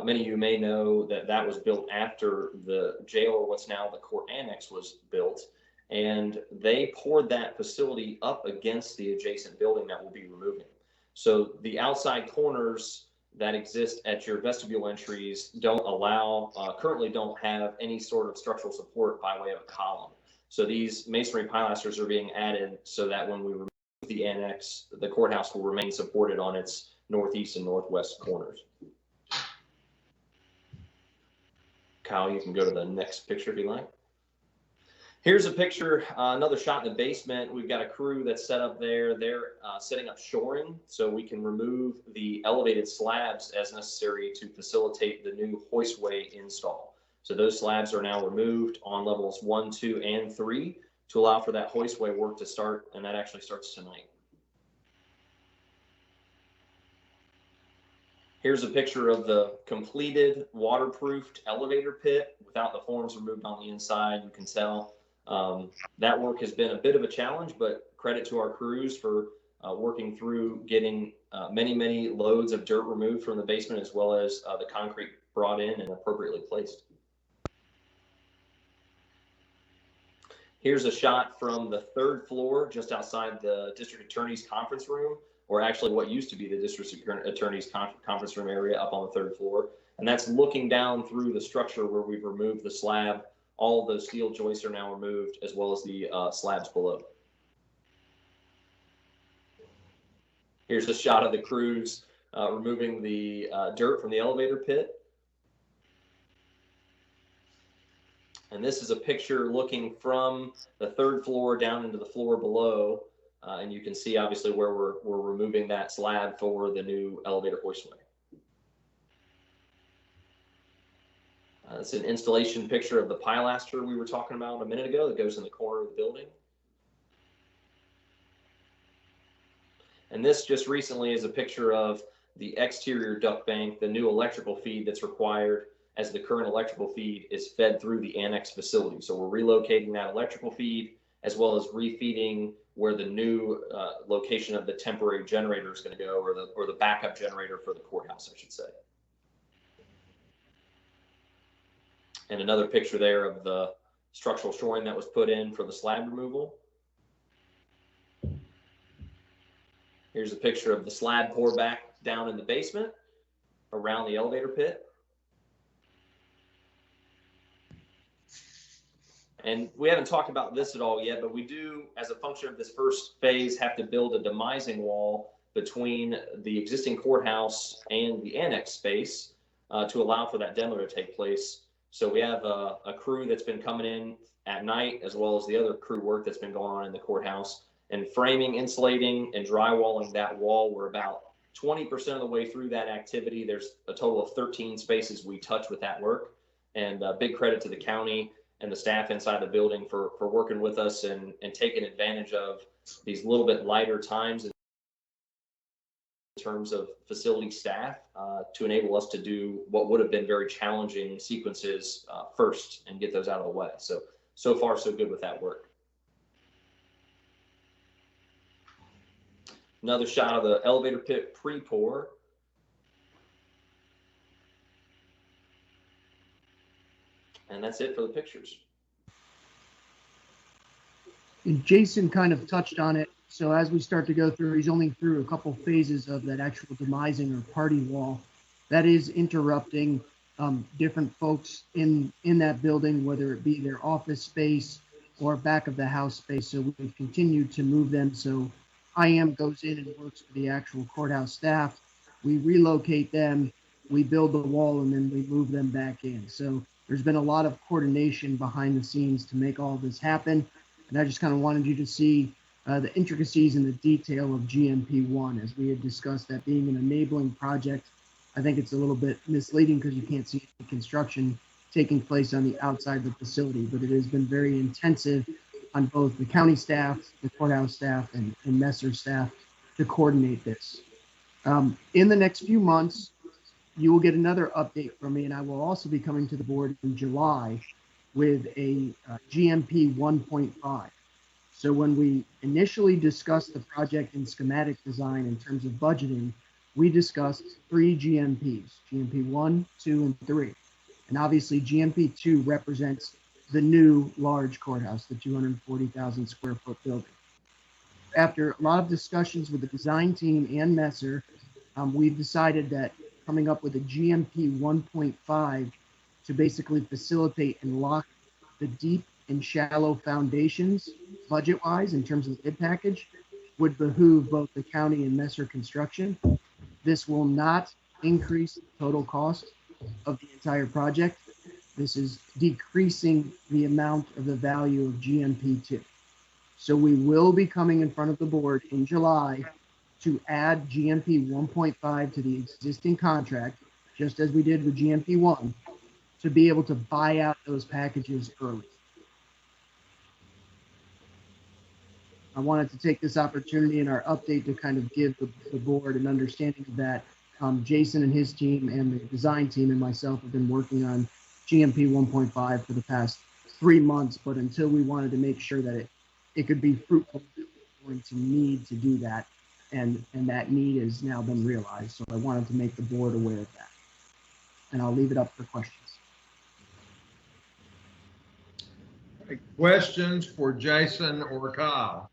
many of you may know that that was built after the jail, or what's now the court annex, was built. And they poured that facility up against the adjacent building that we'll be removing. So the outside corners that exist at your vestibule entries don't allow, currently don't have any sort of structural support by way of a column. So these masonry pilasters are being added so that when we remove the annex, the courthouse will remain supported on its northeast and northwest corners. Kyle, you can go to the next picture if you like. Here's a picture, another shot in the basement. We've got a crew that's set up there. They're setting up shoring so we can remove the elevated slabs as necessary to facilitate the new hoistway install. So those slabs are now removed on levels 1, 2, and 3 to allow for that hoistway work to start, and that actually starts tonight. Here's a picture of the completed waterproofed elevator pit without the forms removed on the inside. You can tell that work has been a bit of a challenge, but credit to our crews for working through getting many loads of dirt removed from the basement, as well as the concrete brought in and appropriately placed. Here's a shot from the 3rd floor, just outside the district attorney's conference room, or actually what used to be the district attorney's conference room area up on the 3rd floor. And that's looking down through the structure where we've removed the slab. All of those steel joists are now removed, as well as the slabs below. Here's a shot of the crews removing the dirt from the elevator pit. And this is a picture looking from the 3rd floor down into the floor below. And you can see obviously where we're removing that slab for the new elevator hoistway. It's an installation picture of the pilaster we were talking about a minute ago that goes in the corner of the building. And this just recently is a picture of the exterior duct bank, the new electrical feed that's required as the current electrical feed is fed through the annex facility. So we're relocating that electrical feed, as well as refeeding where the new location of the temporary generator is going to go, or the backup generator for the courthouse, I should say. And another picture there of the structural shoring that was put in for the slab removal. Here's a picture of the slab pour back down in the basement around the elevator pit. And we haven't talked about this at all yet, but we do, as a function of this first phase, have to build a demising wall between the existing courthouse and the annex space to allow for that demo to take place. So we have a crew that's been coming in at night, as well as the other crew work that's been going on in the courthouse, and framing, insulating, and drywalling that wall. We're about 20% of the way through that activity. There's a total of 13 spaces we touch with that work, and big credit to the county and the staff inside the building for working with us and taking advantage of these little bit lighter times in terms of facility staff to enable us to do what would have been very challenging sequences first and get those out of the way. So far, so good with that work. Another shot of the elevator pit pre-pour. And that's it for the pictures. And Jason kind of touched on it. So as we start to go through, he's only through a couple phases of that actual demising or party wall. That is interrupting different folks in that building, whether it be their office space or back of the house space. So we've continued to move them. So IAM goes in and works for the actual courthouse staff. We relocate them, we build the wall, and then we move them back in. So there's been a lot of coordination behind the scenes to make all this happen. And I just kind of wanted you to see the intricacies and the detail of GMP1, as we had discussed that being an enabling project. I think it's a little bit misleading because you can't see the construction taking place on the outside of the facility, but it has been very intensive on both the county staff, the courthouse staff, and Messer staff to coordinate this. In the next few months, you will get another update from me, and I will also be coming to the board in July with a GMP 1.5. So when we initially discussed the project in schematic design in terms of budgeting, we discussed 3 GMPs, GMP 1, 2, and 3. And obviously GMP 2 represents the new large courthouse, the 240,000 square foot building. After a lot of discussions with the design team and Messer, we've decided that coming up with a GMP 1.5 to basically facilitate and lock the deep and shallow foundations budget-wise in terms of the bid package would behoove both the county and Messer Construction. This will not increase the total cost of the entire project. This is decreasing the amount of the value of GMP2. So we will be coming in front of the board in July to add GMP 1.5 to the existing contract, just as we did with GMP 1, to be able to buy out those packages early. I wanted to take this opportunity in our update to kind of give the board an understanding of that. Jason and his team and the design team and myself have been working on GMP 1.5 for the past 3 months, but until we wanted to make sure that it could be fruitful, we were going to need to do that. And that need has now been realized. So I wanted to make the board aware of that. And I'll leave it up for questions. Questions for Jason or Kyle?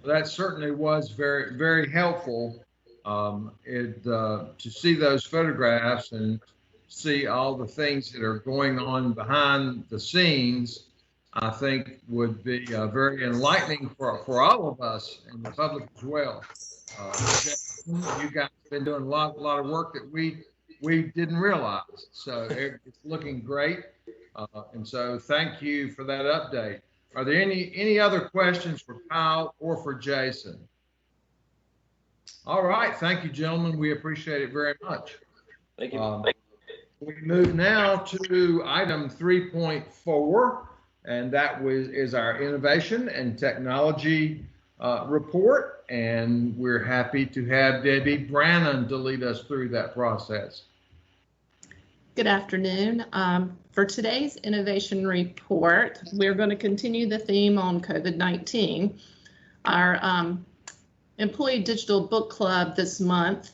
That certainly was very, very helpful to see those photographs and see all the things that are going on behind the scenes. I think would be very enlightening for all of us and the public as well. You guys have been doing a lot of work that we didn't realize. So it's looking great. And so thank you for that update. Are there any other questions for Kyle or for Jason? All right. Thank you, gentlemen. We appreciate it very much. Thank you. We move now to item 3.4. And that is our innovation and technology report. And we're happy to have Debbie Brannon to lead us through that process. Good afternoon. For today's innovation report, we're going to continue the theme on COVID-19. Our Employee Digital Book Club this month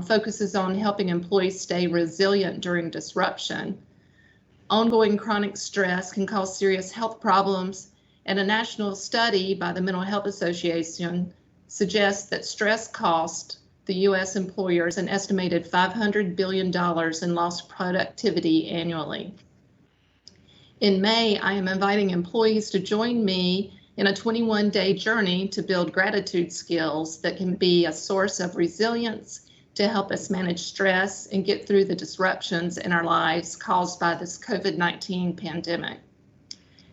focuses on helping employees stay resilient during disruption. Ongoing chronic stress can cause serious health problems, and a national study by the Mental Health Association suggests that stress cost the U.S. employers an estimated $500 billion in lost productivity annually. In May, I am inviting employees to join me in a 21-day journey to build gratitude skills that can be a source of resilience to help us manage stress and get through the disruptions in our lives caused by this COVID-19 pandemic.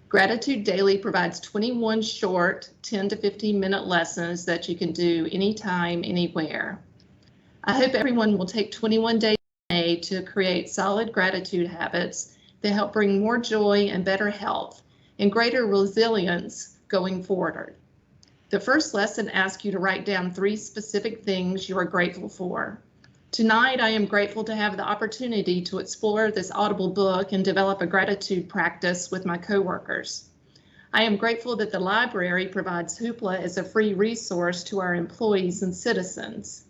Gratitude Daily provides 21 short 10 to 15 minute lessons that you can do anytime, anywhere. I hope everyone will take 21 days to create solid gratitude habits that help bring more joy and better health and greater resilience going forward. The first lesson asks you to write down 3 specific things you are grateful for. Tonight, I am grateful to have the opportunity to explore this Audible book and develop a gratitude practice with my coworkers. I am grateful that the library provides Hoopla as a free resource to our employees and citizens.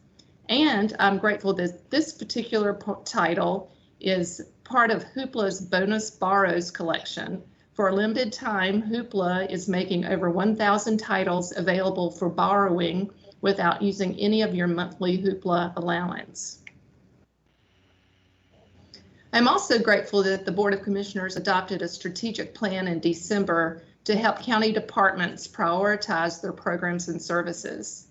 And I'm grateful that this particular title is part of Hoopla's Bonus Borrows collection. For a limited time, Hoopla is making over 1,000 titles available for borrowing without using any of your monthly hoopla allowance. I'm also grateful that the Board of Commissioners adopted a strategic plan in December to help county departments prioritize their programs and services.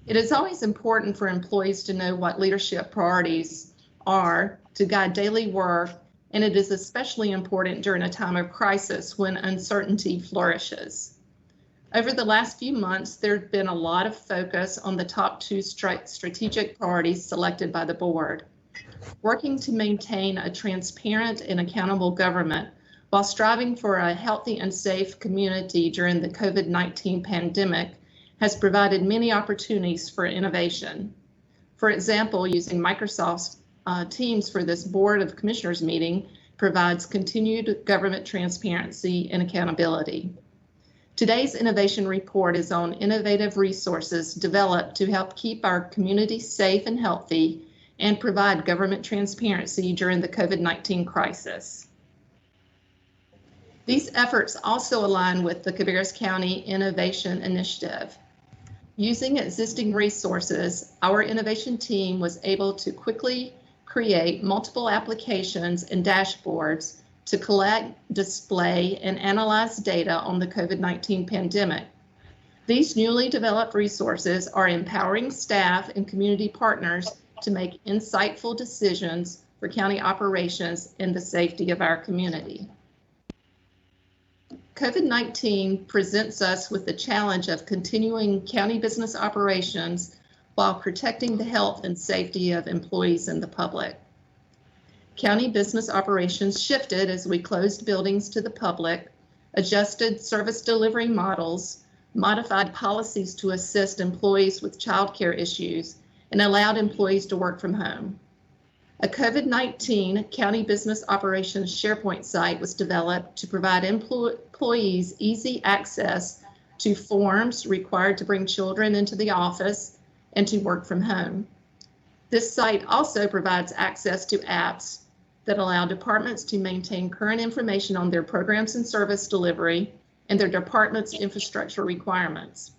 It is always important for employees to know what leadership priorities are to guide daily work, and it is especially important during a time of crisis when uncertainty flourishes. Over the last few months, there's been a lot of focus on the top two strategic priorities selected by the board. Working to maintain a transparent and accountable government while striving for a healthy and safe community during the COVID-19 pandemic has provided many opportunities for innovation. For example, using Microsoft's Teams for this Board of Commissioners meeting provides continued government transparency and accountability. Today's innovation report is on innovative resources developed to help keep our community safe and healthy and provide government transparency during the COVID-19 crisis. These efforts also align with the Cabarrus County Innovation Initiative. Using existing resources, our innovation team was able to quickly create multiple applications and dashboards to collect, display, and analyze data on the COVID-19 pandemic. These newly developed resources are empowering staff and community partners to make insightful decisions for county operations and the safety of our community. COVID-19 presents us with the challenge of continuing county business operations while protecting the health and safety of employees and the public. County business operations shifted as we closed buildings to the public, adjusted service delivery models, modified policies to assist employees with childcare issues, and allowed employees to work from home. A COVID-19 county business operations SharePoint site was developed to provide employees easy access to forms required to bring children into the office and to work from home. This site also provides access to apps that allow departments to maintain current information on their programs and service delivery and their department's infrastructure requirements.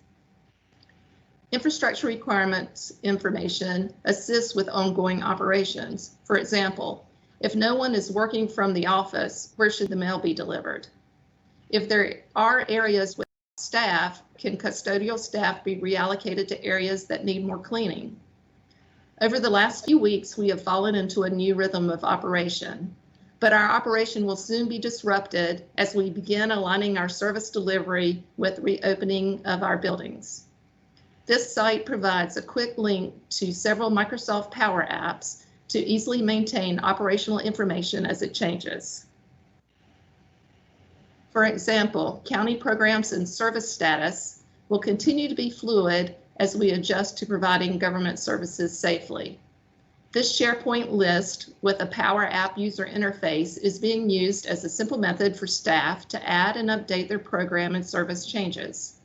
Infrastructure requirements information assists with ongoing operations. For example, if no one is working from the office, where should the mail be delivered? If there are areas with staff, can custodial staff be reallocated to areas that need more cleaning? Over the last few weeks, we have fallen into a new rhythm of operation, but our operation will soon be disrupted as we begin aligning our service delivery with reopening of our buildings. This site provides a quick link to several Microsoft Power apps to easily maintain operational information as it changes. For example, county programs and service status will continue to be fluid as we adjust to providing government services safely. This SharePoint list with a Power App user interface is being used as a simple method for staff to add and update their program and service changes.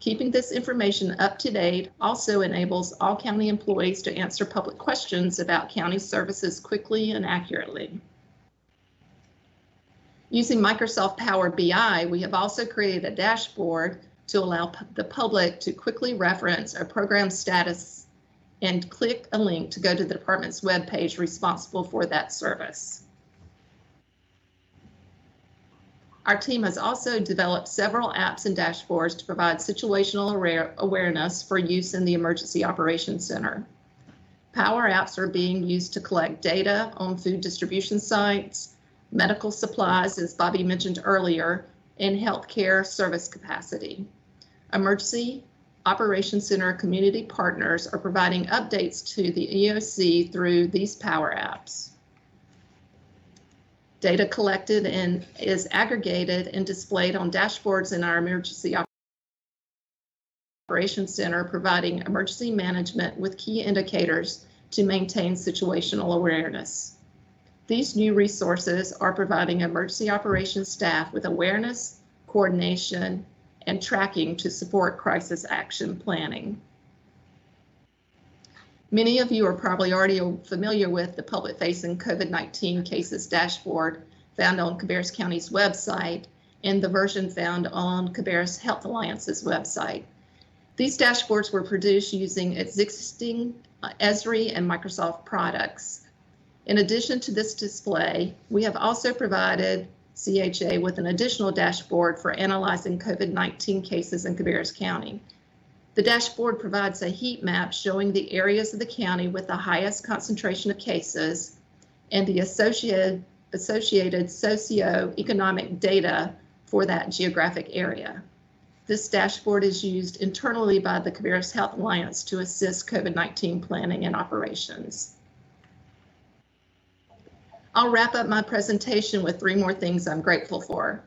Keeping this information up to date also enables all county employees to answer public questions about county services quickly and accurately. Using Microsoft Power BI, we have also created a dashboard to allow the public to quickly reference a program status and click a link to go to the department's webpage responsible for that service. Our team has also developed several apps and dashboards to provide situational awareness for use in the Emergency Operations Center. Power apps are being used to collect data on food distribution sites, medical supplies, as Bobby mentioned earlier, and healthcare service capacity. Emergency Operations Center community partners are providing updates to the EOC through these Power apps. Data collected and is aggregated and displayed on dashboards in our Emergency Operations Center, providing emergency management with key indicators to maintain situational awareness. These new resources are providing emergency operations staff with awareness, coordination, and tracking to support crisis action planning. Many of you are probably already familiar with the public-facing COVID-19 cases dashboard found on Cabarrus County's website and the version found on Cabarrus Health Alliance's website. These dashboards were produced using existing Esri and Microsoft products. In addition to this display, we have also provided CHA with an additional dashboard for analyzing COVID-19 cases in Cabarrus County. The dashboard provides a heat map showing the areas of the county with the highest concentration of cases and the associated socioeconomic data for that geographic area. This dashboard is used internally by the Cabarrus Health Alliance to assist COVID-19 planning and operations. I'll wrap up my presentation with 3 more things I'm grateful for.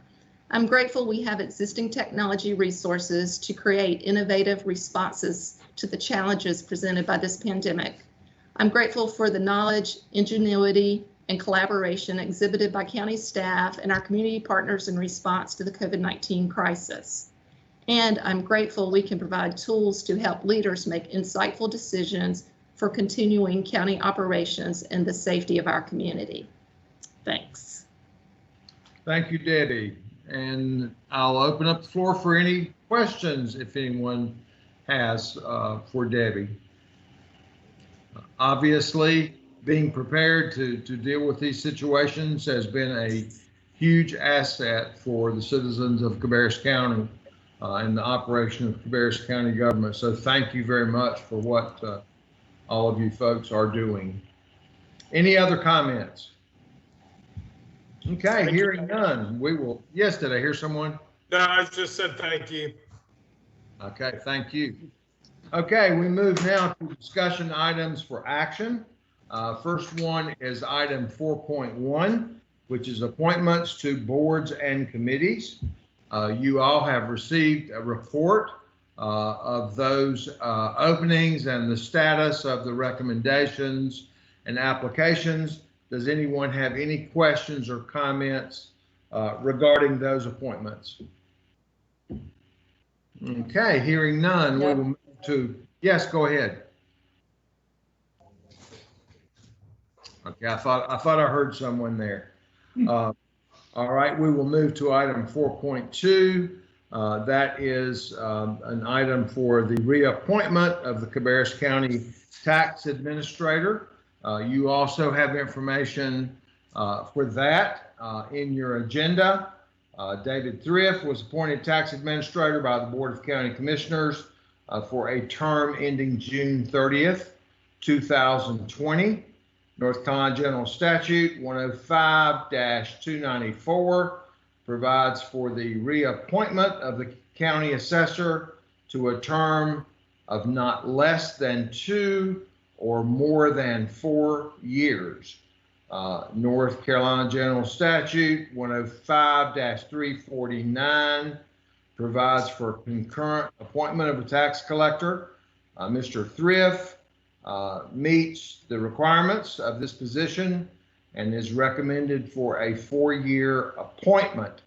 I'm grateful we have existing technology resources to create innovative responses to the challenges presented by this pandemic. I'm grateful for the knowledge, ingenuity, and collaboration exhibited by county staff and our community partners in response to the COVID-19 crisis. And I'm grateful we can provide tools to help leaders make insightful decisions for continuing county operations and the safety of our community. Thanks. Thank you, Debbie. And I'll open up the floor for any questions if anyone has for Debbie. Obviously, being prepared to deal with these situations has been a huge asset for the citizens of Cabarrus County and the operation of Cabarrus County government. So thank you very much for what all of you folks are doing. Any other comments? Okay, hearing none, we will, yes, did I hear someone? No, I just said thank you. Okay, thank you. Okay, we move now to discussion items for action. First one is item 4.1, which is appointments to boards and committees. You all have received a report of those openings and the status of the recommendations and applications. Does anyone have any questions or comments regarding those appointments? Okay, hearing none, we will move to, yes, go ahead. Okay, I thought I heard someone there. All right, we will move to item 4.2. That is an item for the reappointment of the Cabarrus County Tax Administrator. You also have information for that in your agenda. David Thrift was appointed Tax Administrator by the Board of County Commissioners for a term ending June 30th, 2020. North Carolina General Statute 105-294 provides for the reappointment of the county assessor to a term of not less than 2 or more than 4 years. North Carolina General Statute 105-349 provides for concurrent appointment of a tax collector. Mr. Thrift meets the requirements of this position and is recommended for a 4-year appointment.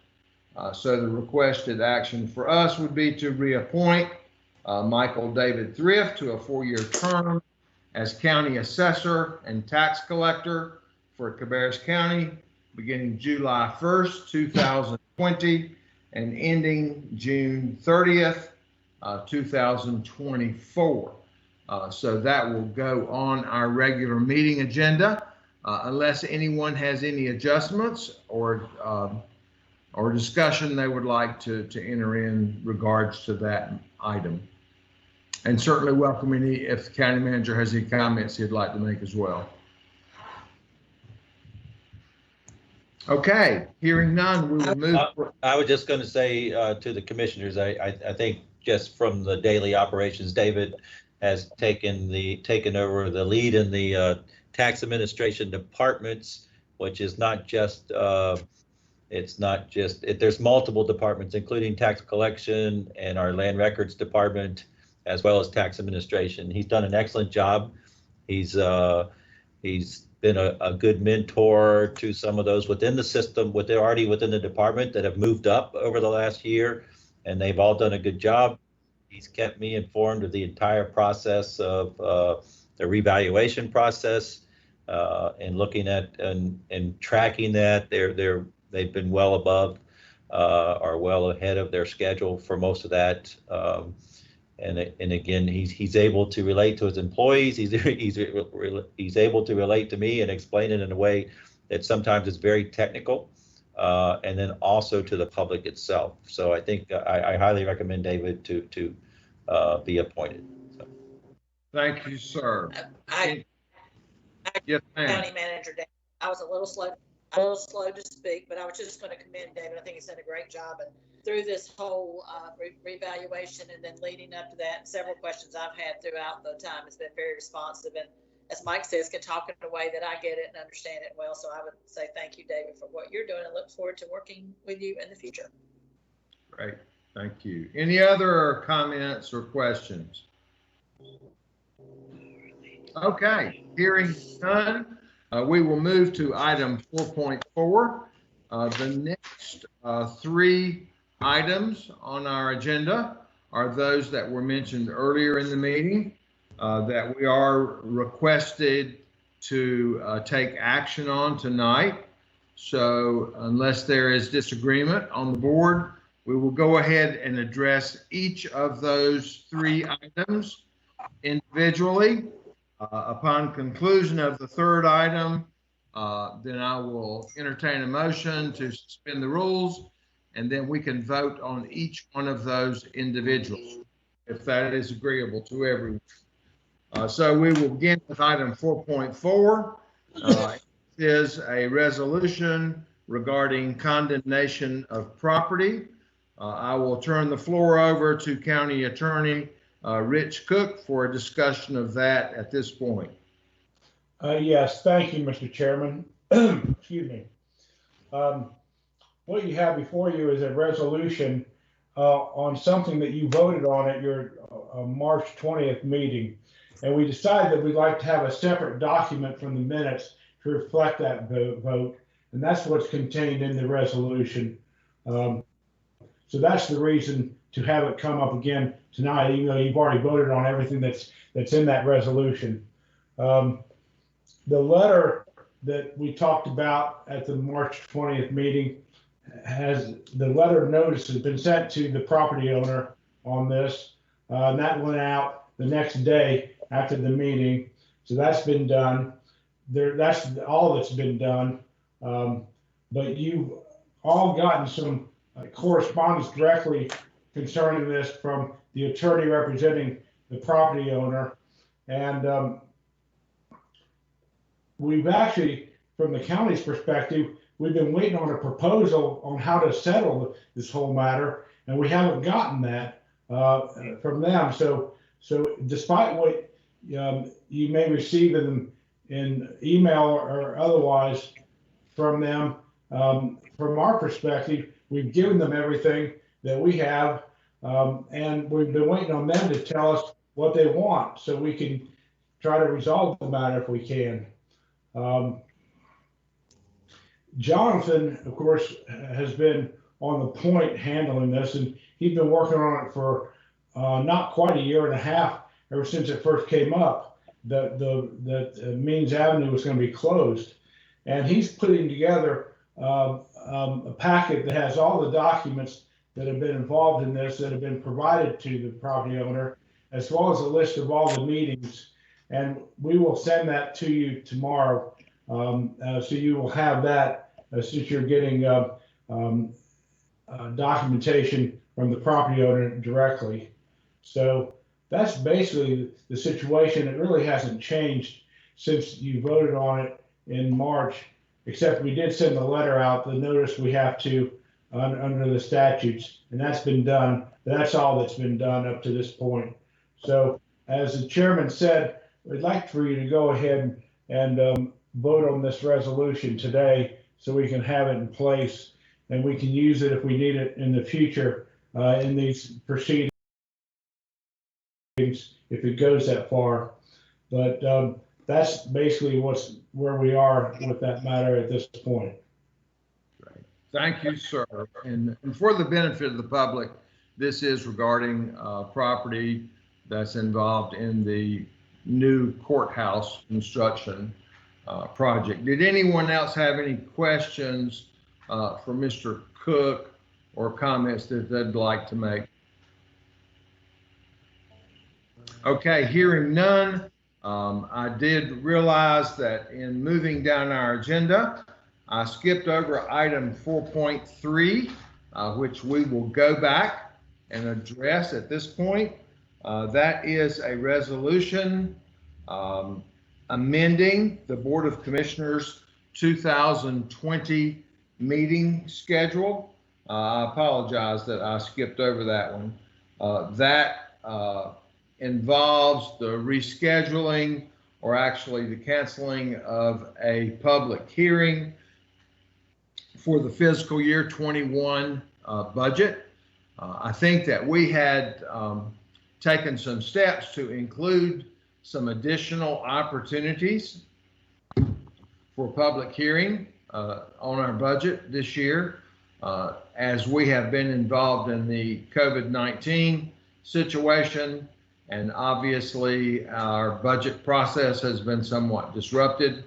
So the requested action for us would be to reappoint Michael David Thrift to a 4-year term as county assessor and tax collector for Cabarrus County beginning July 1st, 2020 and ending June 30th, 2024. So that will go on our regular meeting agenda unless anyone has any adjustments or discussion they would like to enter in regards to that item. And certainly welcome any if the county manager has any comments he'd like to make as well. Okay, hearing none, we will move. I was just going to say to the commissioners, I think just from the daily operations, David has taken over the lead in the tax administration departments, which is not just there's multiple departments, including tax collection and our land records department, as well as tax administration. He's done an excellent job. He's been a good mentor to some of those within the system, they're already within the department that have moved up over the last year, and they've all done a good job. He's kept me informed of the entire process of the revaluation process and looking at and tracking that. They've been well above or well ahead of their schedule for most of that. And again, he's able to relate to his employees. He's able to relate to me and explain it in a way that sometimes is very technical, and then also to the public itself. So I think I highly recommend David to be appointed. So. Thank you, sir. Yes, ma'am. County manager, David. I was a little slow to speak, but I was just going to commend David. I think he's done a great job. And through this whole revaluation and then leading up to that, several questions I've had throughout the time has been very responsive. And as Mike says, can talk in a way that I get it and understand it well. So I would say thank you, David, for what you're doing, and look forward to working with you in the future. Great. Thank you. Any other comments or questions? Okay, hearing none, we will move to item 4.4. The next three items on our agenda are those that were mentioned earlier in the meeting that we are requested to take action on tonight. So unless there is disagreement on the board, we will go ahead and address each of those three items individually. Upon conclusion of the third item, then I will entertain a motion to suspend the rules, and then we can vote on each one of those individuals, if that is agreeable to everyone. So we will begin with item 4.4. It is a resolution regarding condemnation of property. I will turn the floor over to County Attorney Rich Cook for a discussion of that at this point. Yes, thank you, Mr. Chairman. Excuse me. What you have before you is a resolution on something that you voted on at your March 20th meeting. And we decided that we'd like to have a separate document from the minutes to reflect that vote. And that's what's contained in the resolution. So that's the reason to have it come up again tonight, even though you've already voted on everything that's in that resolution. The letter that we talked about at the March 20th meeting the letter notice has been sent to the property owner on this. And that went out the next day after the meeting. So that's been done. That's all that's been done. But you've all gotten some correspondence directly concerning this from the attorney representing the property owner. And we've actually, from the county's perspective, we've been waiting on a proposal on how to settle this whole matter, and we haven't gotten that from them. So despite what you may receive in email or otherwise from them, from our perspective, we've given them everything that we have, and we've been waiting on them to tell us what they want so we can try to resolve the matter if we can. Jonathan, of course, has been on the point handling this, and he's been working on it for not quite a year and a half, ever since it first came up, that Means Avenue was going to be closed. And he's putting together a packet that has all the documents that have been involved in this, that have been provided to the property owner, as well as a list of all the meetings. And we will send that to you tomorrow. So you will have that since you're getting documentation from the property owner directly. So that's basically the situation. It really hasn't changed since you voted on it in March, except we did send the letter out, the notice we have to under the statutes, and that's been done. That's all that's been done up to this point. So as the chairman said, we'd like for you to go ahead and vote on this resolution today so we can have it in place and we can use it if we need it in the future in these proceedings if it goes that far. But that's basically where we are with that matter at this point. Right. Thank you, sir. And for the benefit of the public, this is regarding property that's involved in the new courthouse construction project. Did anyone else have any questions for Mr. Cook or comments that they'd like to make? Okay, hearing none, I did realize that in moving down our agenda, I skipped over item 4.3, which we will go back and address at this point. That is a resolution amending the Board of Commissioners 2020 meeting schedule. I apologize that I skipped over that one. That involves the rescheduling or actually the canceling of a public hearing for the fiscal year 21 budget. I think that we had taken some steps to include some additional opportunities for public hearing on our budget this year, as we have been involved in the COVID-19 situation, and obviously our budget process has been somewhat disrupted.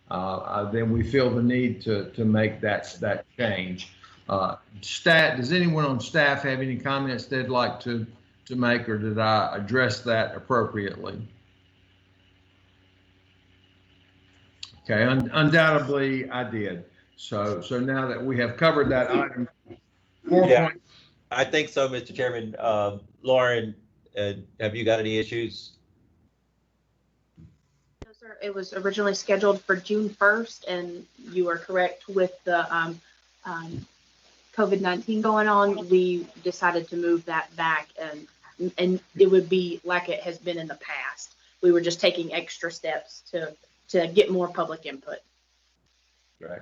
Then we feel the need to make that change. Does anyone on staff have any comments they'd like to make, or did I address that appropriately? Okay, undoubtedly I did. So now that we have covered that item, 4. Yeah, I think so, Mr. Chairman. Lauren, have you got any issues? No, sir. It was originally scheduled for June 1st, and you are correct with the COVID-19 going on. We decided to move that back, and it would be like it has been in the past. We were just taking extra steps to get more public input. Right.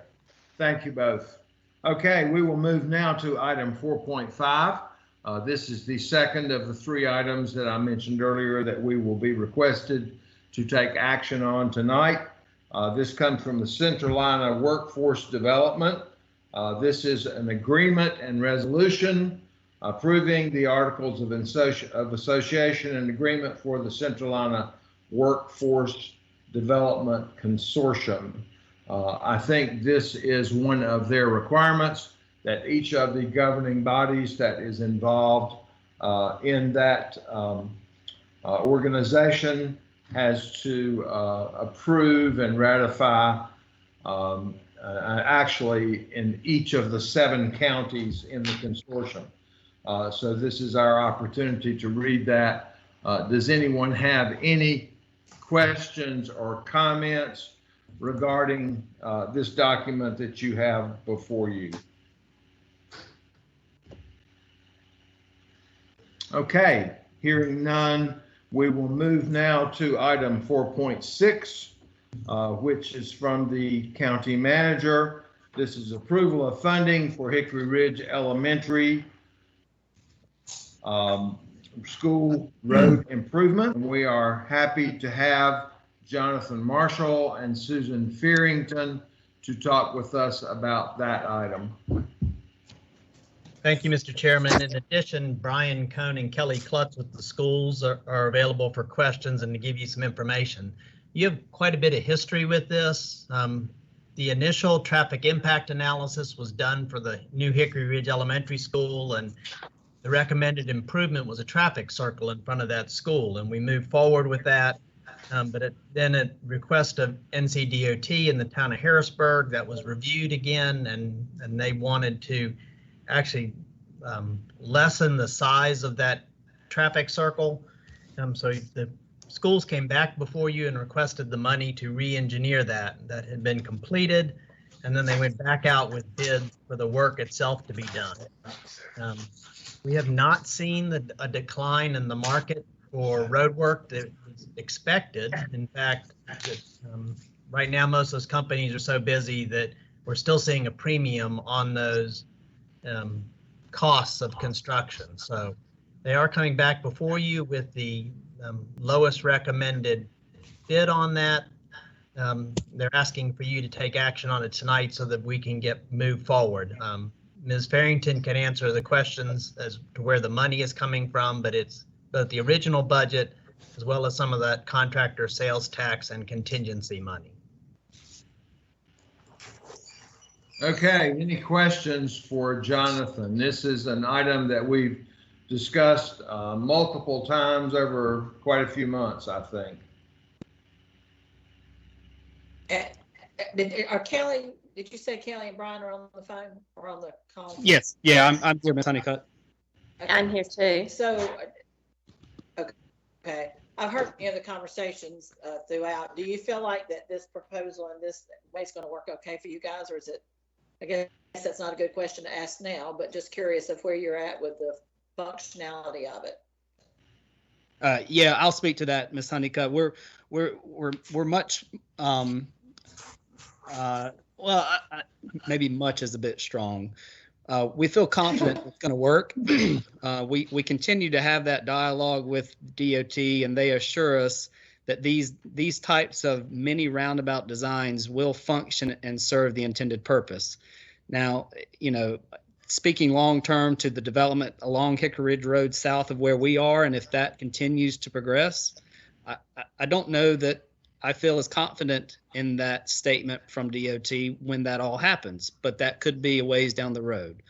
Thank you both. Okay, we will move now to item 4.5. This is the second of the 3 items that I mentioned earlier that we will be requested to take action on tonight. This comes from the Centralina Workforce Development. This is an agreement and resolution approving the Articles of Association and Agreement for the Centralina Workforce Development Consortium. I think this is one of their requirements, that each of the governing bodies that is involved in that organization has to approve and ratify, actually in each of the 7 counties in the consortium. So this is our opportunity to read that. Does anyone have any questions or comments regarding this document that you have before you? Okay, hearing none, we will move now to item 4.6, which is from the county manager. This is approval of funding for Hickory Ridge Elementary school road improvement. We are happy to have Jonathan Marshall and Susan Fearington to talk with us about that item. Thank you, Mr. Chairman. In addition, Brian Cohn and Kelly Klutz with the schools are available for questions and to give you some information. You have quite a bit of history with this. The initial traffic impact analysis was done for the new Hickory Ridge Elementary School, and the recommended improvement was a traffic circle in front of that school, and we moved forward with that. But then at request of NCDOT in the town of Harrisburg, that was reviewed again, and they wanted to actually lessen the size of that traffic circle. So the schools came back before you and requested the money to re-engineer that. That had been completed, and then they went back out with bids for the work itself to be done. We have not seen a decline in the market for road work that was expected. In fact, right now most of those companies are so busy that we're still seeing a premium on those costs of construction. So they are coming back before you with the lowest recommended bid on that. They're asking for you to take action on it tonight so that we can move forward. Ms. Farrington can answer the questions as to where the money is coming from, but it's both the original budget as well as some of that contractor sales tax and contingency money. Okay, any questions for Jonathan? This is an item that we've discussed multiple times over quite a few months, I think. Kelly, did you say Kelly and Brian are on the phone or on the call? Yes. Yeah, I'm here, Ms. Honeycutt. I'm here too. So, okay. I've heard the conversations throughout. Do you feel like that this proposal and this way is going to work okay for you guys, or is it? I guess that's not a good question to ask now, but just curious of where you're at with the functionality of it. Yeah, I'll speak to that, Ms. Honeycutt. We're much maybe much is a bit strong. We feel confident it's going to work. We continue to have that dialogue with DOT, and they assure us that these types of mini roundabout designs will function and serve the intended purpose. Now, speaking long term to the development along Hickory Ridge Road south of where we are, and if that continues to progress, I don't know that I feel as confident in that statement from DOT when that all happens, but that could be a ways down the road.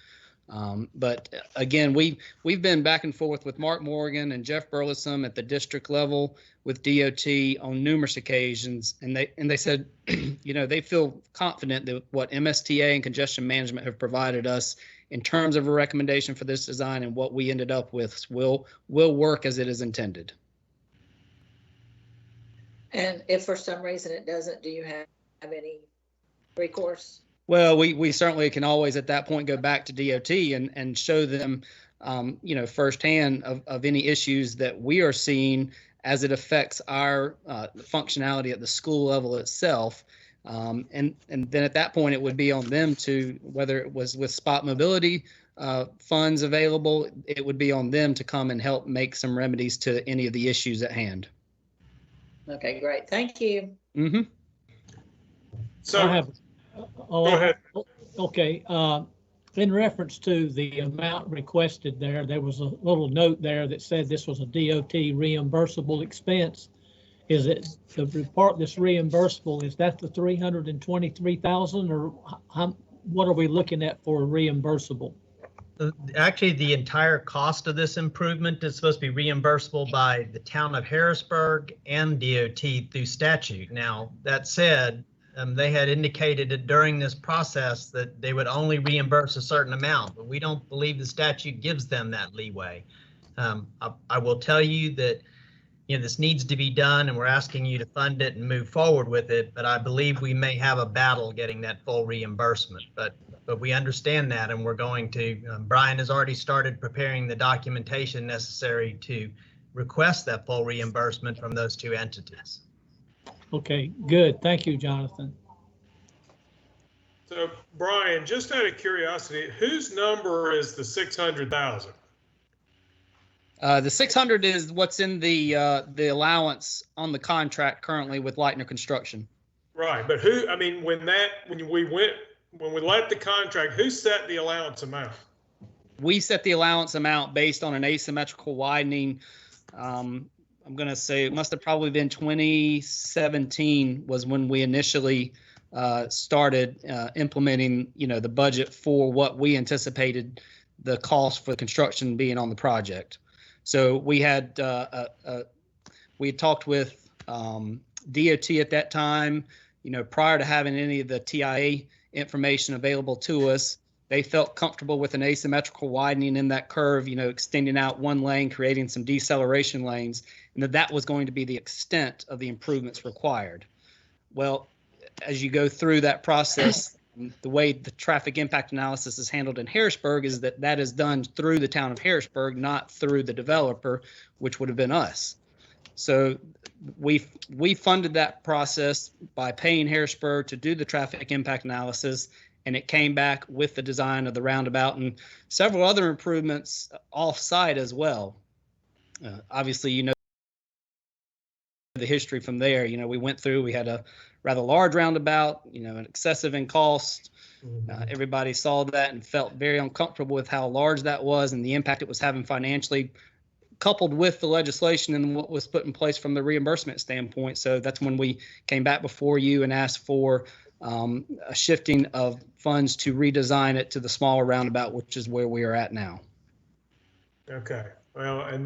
But again, we've been back and forth with Mark Morgan and Jeff Burleson at the district level with DOT on numerous occasions, and they said, they feel confident that what MSTA and congestion management have provided us in terms of a recommendation for this design and what we ended up with will work as it is intended. And if for some reason it doesn't, do you have any recourse? Well, we certainly can always at that point go back to DOT and show them, firsthand of any issues that we are seeing as it affects our functionality at the school level itself. And then at that point, it would be on them to, whether it was with spot mobility funds available, it would be on them to come and help make some remedies to any of the issues at hand. Okay, great. Thank you. Mm-hmm. So go ahead. Okay. In reference to the amount requested there was a little note there that said this was a DOT reimbursable expense. Is it the part that's reimbursable? Is that the 323,000, or what are we looking at for reimbursable? Actually, the entire cost of this improvement is supposed to be reimbursable by the town of Harrisburg and DOT through statute. Now, that said, they had indicated that during this process that they would only reimburse a certain amount, but we don't believe the statute gives them that leeway. I will tell you that this needs to be done, and we're asking you to fund it and move forward with it, but I believe we may have a battle getting that full reimbursement. But we understand that, and we're going to, Brian has already started preparing the documentation necessary to request that full reimbursement from those two entities. Okay, good. Thank you, Jonathan. So Brian, just out of curiosity, whose number is the 600,000? The 600 is what's in the allowance on the contract currently with Leitner Construction. Right, but when we let the contract, who set the allowance amount? We set the allowance amount based on an asymmetrical widening. I'm going to say it must have probably been 2017 was when we initially started implementing, the budget for what we anticipated the cost for construction being on the project. So we had talked with DOT at that time, prior to having any of the TIA information available to us. They felt comfortable with an asymmetrical widening in that curve, extending out one lane, creating some deceleration lanes, and that was going to be the extent of the improvements required. Well, as you go through that process, the way the traffic impact analysis is handled in Harrisburg is that is done through the town of Harrisburg, not through the developer, which would have been us. So we funded that process by paying Harrisburg to do the traffic impact analysis, and it came back with the design of the roundabout and several other improvements off-site as well. Obviously, the history from there. We had a rather large roundabout, an excessive in cost. Everybody saw that and felt very uncomfortable with how large that was and the impact it was having financially, coupled with the legislation and what was put in place from the reimbursement standpoint. So that's when we came back before you and asked for a shifting of funds to redesign it to the smaller roundabout, which is where we are at now. Okay, well, and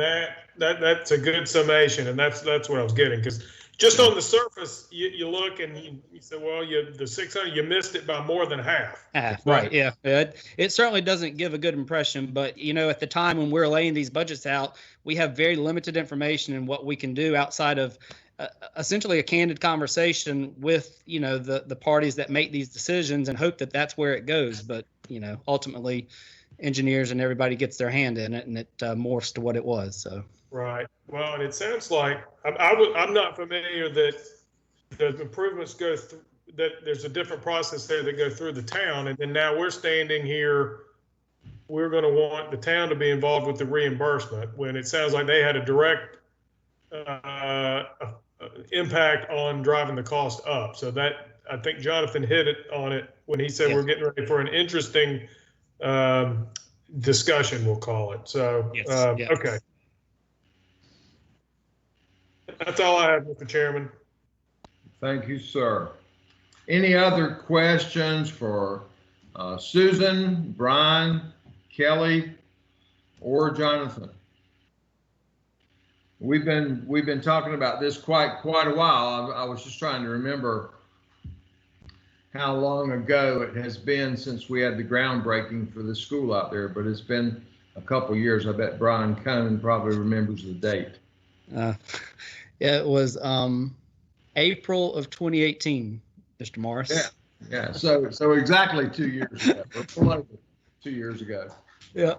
that's a good summation, and that's what I was getting, because just on the surface, you look and you say, well, the 600, you missed it by more than half. Right, yeah. It certainly doesn't give a good impression, but at the time when we're laying these budgets out, we have very limited information in what we can do outside of essentially a candid conversation with, the parties that make these decisions and hope that that's where it goes. But, ultimately engineers and everybody gets their hand in it and it morphs to what it was. So. Right. Well, and it sounds like I'm not familiar that the improvements go through, that there's a different process there that go through the town. And then now we're standing here, we're going to want the town to be involved with the reimbursement when it sounds like they had a direct impact on driving the cost up. So that, I think Jonathan hit it on it when he said, yes, we're getting ready for an interesting discussion, we'll call it. So, yes, yes. Okay. That's all I have, Mr. Chairman. Thank you, sir. Any other questions for Susan, Brian, Kelly, or Jonathan? We've been talking about this quite a while. I was just trying to remember how long ago it has been since we had the groundbreaking for the school out there, but it's been a couple years. I bet Brian Cohn probably remembers the date. It was April of 2018, Mr. Morris. Yeah. So exactly 2 years ago, or a little over 2 years ago. Yeah.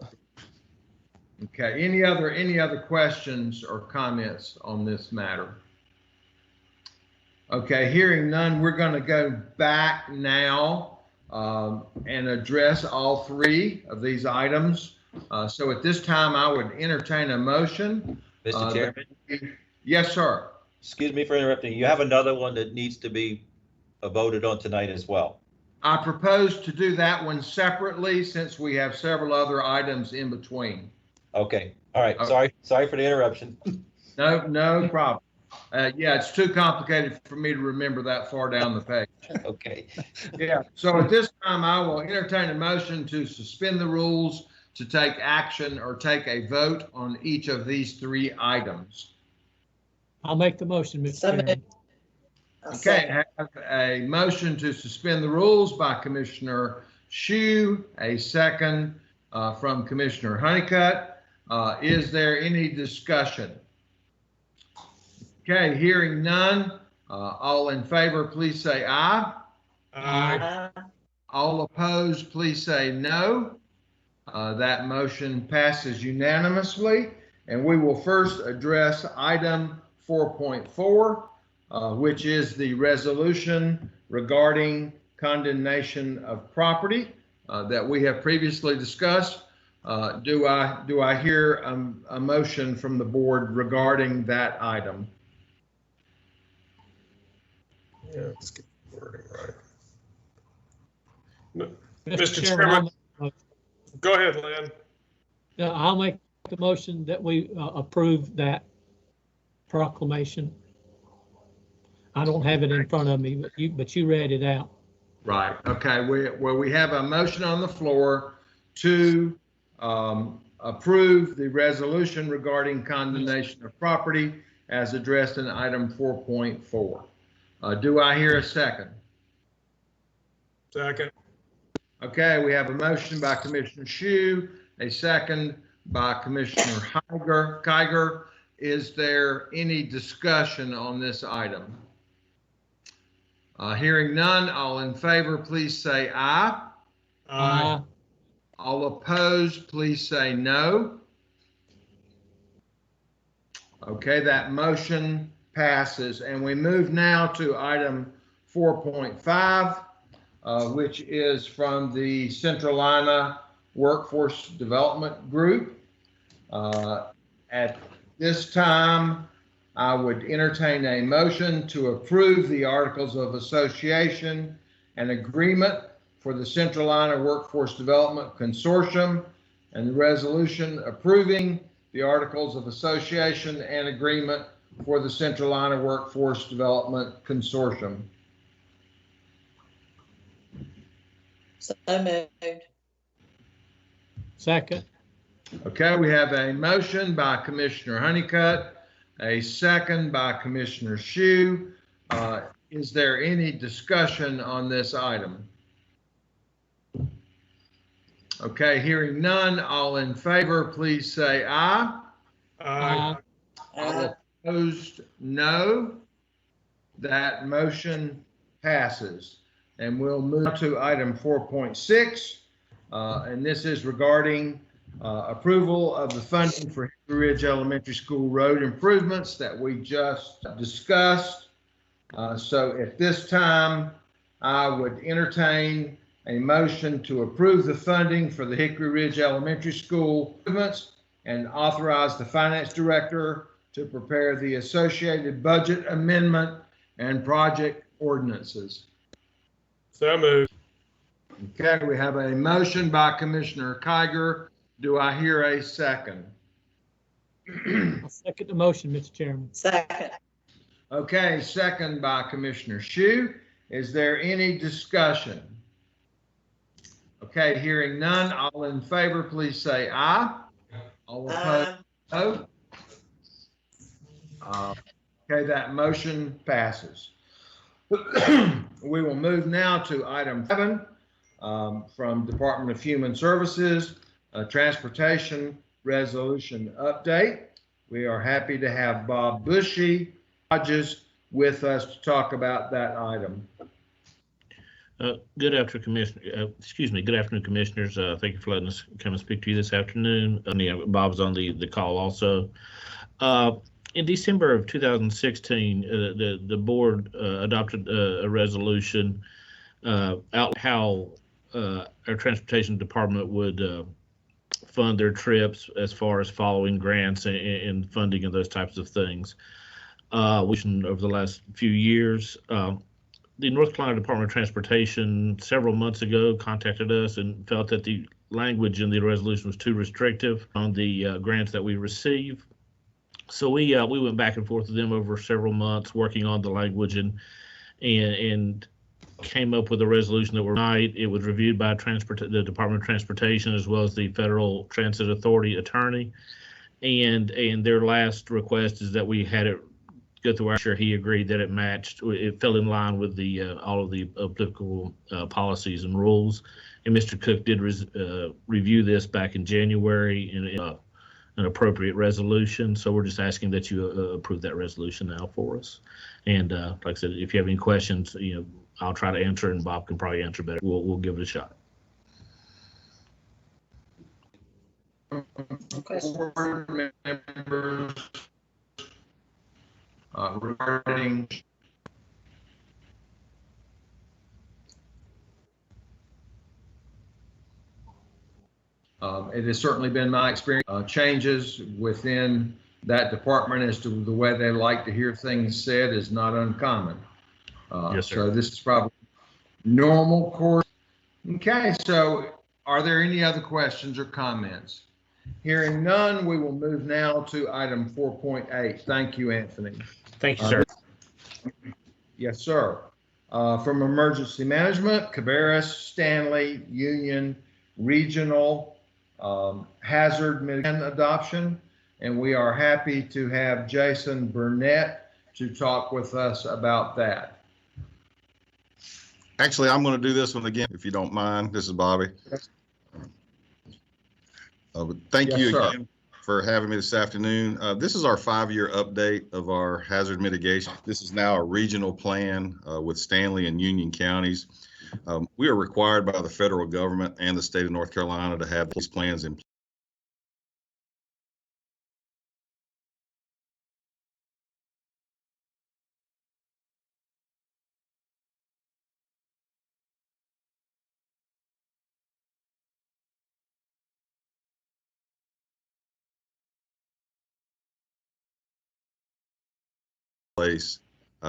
Okay. Any other questions or comments on this matter? Okay. Hearing none, we're going to go back now and address all three of these items. So at this time, I would entertain a motion. Mr. Chairman. Yes, sir. Excuse me for interrupting. You have another one that needs to be voted on tonight as well. I propose to do that one separately since we have several other items in between. Okay. All right. Sorry for the interruption. No problem. Yeah, it's too complicated for me to remember that far down the page. Okay. Yeah. So at this time, I will entertain a motion to suspend the rules to take action or take a vote on each of these three items. I'll make the motion, Mr. Chairman. Okay, I have a motion to suspend the rules by Commissioner Shue, a second from Commissioner Honeycutt. Is there any discussion? Okay, hearing none. All in favor, please say aye. Aye. All opposed, please say no. That motion passes unanimously. And we will first address item 4.4, which is the resolution regarding condemnation of property that we have previously discussed. Do I hear a motion from the board regarding that item? Yeah, let's get the wording right. Mr. Chairman, go ahead, Lynn. Yeah, I'll make the motion that we approve that proclamation. I don't have it in front of me, but you read it out. Right. Okay. We have a motion on the floor to approve the resolution regarding condemnation of property as addressed in item 4.4. Do I hear a second? Second. Okay. We have a motion by Commissioner Shue, a second by Commissioner Kiger. Is there any discussion on this item? Hearing none, all in favor, please say aye. Aye. All opposed, please say no. Okay, that motion passes. And we move now to item 4.5, which is from the Central Ina Workforce Development Group. At this time, I would entertain a motion to approve the Articles of Association and Agreement for the Central Ina Workforce Development Consortium and the resolution approving the Articles of Association and Agreement for the Central Ina Workforce Development Consortium. So moved. Second. Okay, we have a motion by Commissioner Honeycutt, a second by Commissioner Shue. Is there any discussion on this item? Okay, hearing none, all in favor, please say aye. Aye. All opposed, no. That motion passes. And we'll move to item 4.6, and this is regarding approval of the funding for Hickory Ridge Elementary School road improvements that we just discussed. So at this time, I would entertain a motion to approve the funding for the Hickory Ridge Elementary School improvements and authorize the finance director to prepare the associated budget amendment and project ordinances. So moved. Okay, we have a motion by Commissioner Kiger. Do I hear a second? I'll second the motion, Mr. Chairman. Second. Okay, second by Commissioner Shue. Is there any discussion? Okay, hearing none, all in favor, please say aye. All opposed, no. Okay, that motion passes. We will move now to item 7 from Department of Human Services, Transportation Resolution Update. We are happy to have Bob Bushy Hodges with us to talk about that item. Good afternoon, Commissioners. Thank you for letting us come and speak to you this afternoon. Bob's on the call also. In December of 2016, the board adopted a resolution out how our transportation department would fund their trips as far as following grants and funding and those types of things. Over the last few years, the North Carolina Department of Transportation several months ago contacted us and felt that the language in the resolution was too restrictive on the grants that we receive. So we went back and forth with them over several months working on the language and came up with a resolution that we're tonight. It was reviewed by the Department of Transportation as well as the Federal Transit Authority attorney. And their last request is that we had it go through our share. He agreed that it fell in line with all of the applicable policies and rules. And Mr. Cook did review this back in January in an appropriate resolution. So we're just asking that you approve that resolution now for us. And like I said, if you have any questions, I'll try to answer, and Bob can probably answer better. We'll give it a shot. Board members regarding it has certainly been my experience. Changes within that department as to the way they like to hear things said is not uncommon. Yes, sir. So this is probably normal course. Okay, so are there any other questions or comments? Hearing none, we will move now to item 4.8. Thank you, Anthony. Thank you, sir. Yes, sir. From Emergency Management, Cabarrus, Stanley, Union, Regional, Hazard Mitigation Adoption, and we are happy to have Jason Burnett to talk with us about that. Actually, I'm going to do this one again, if you don't mind. This is Bobby. But thank Yes, you sir. again for having me this afternoon. This is our 5-year update of our hazard mitigation. This is now a regional plan with Stanley and Union counties. We are required by the federal government and the state of North Carolina to have these plans in place.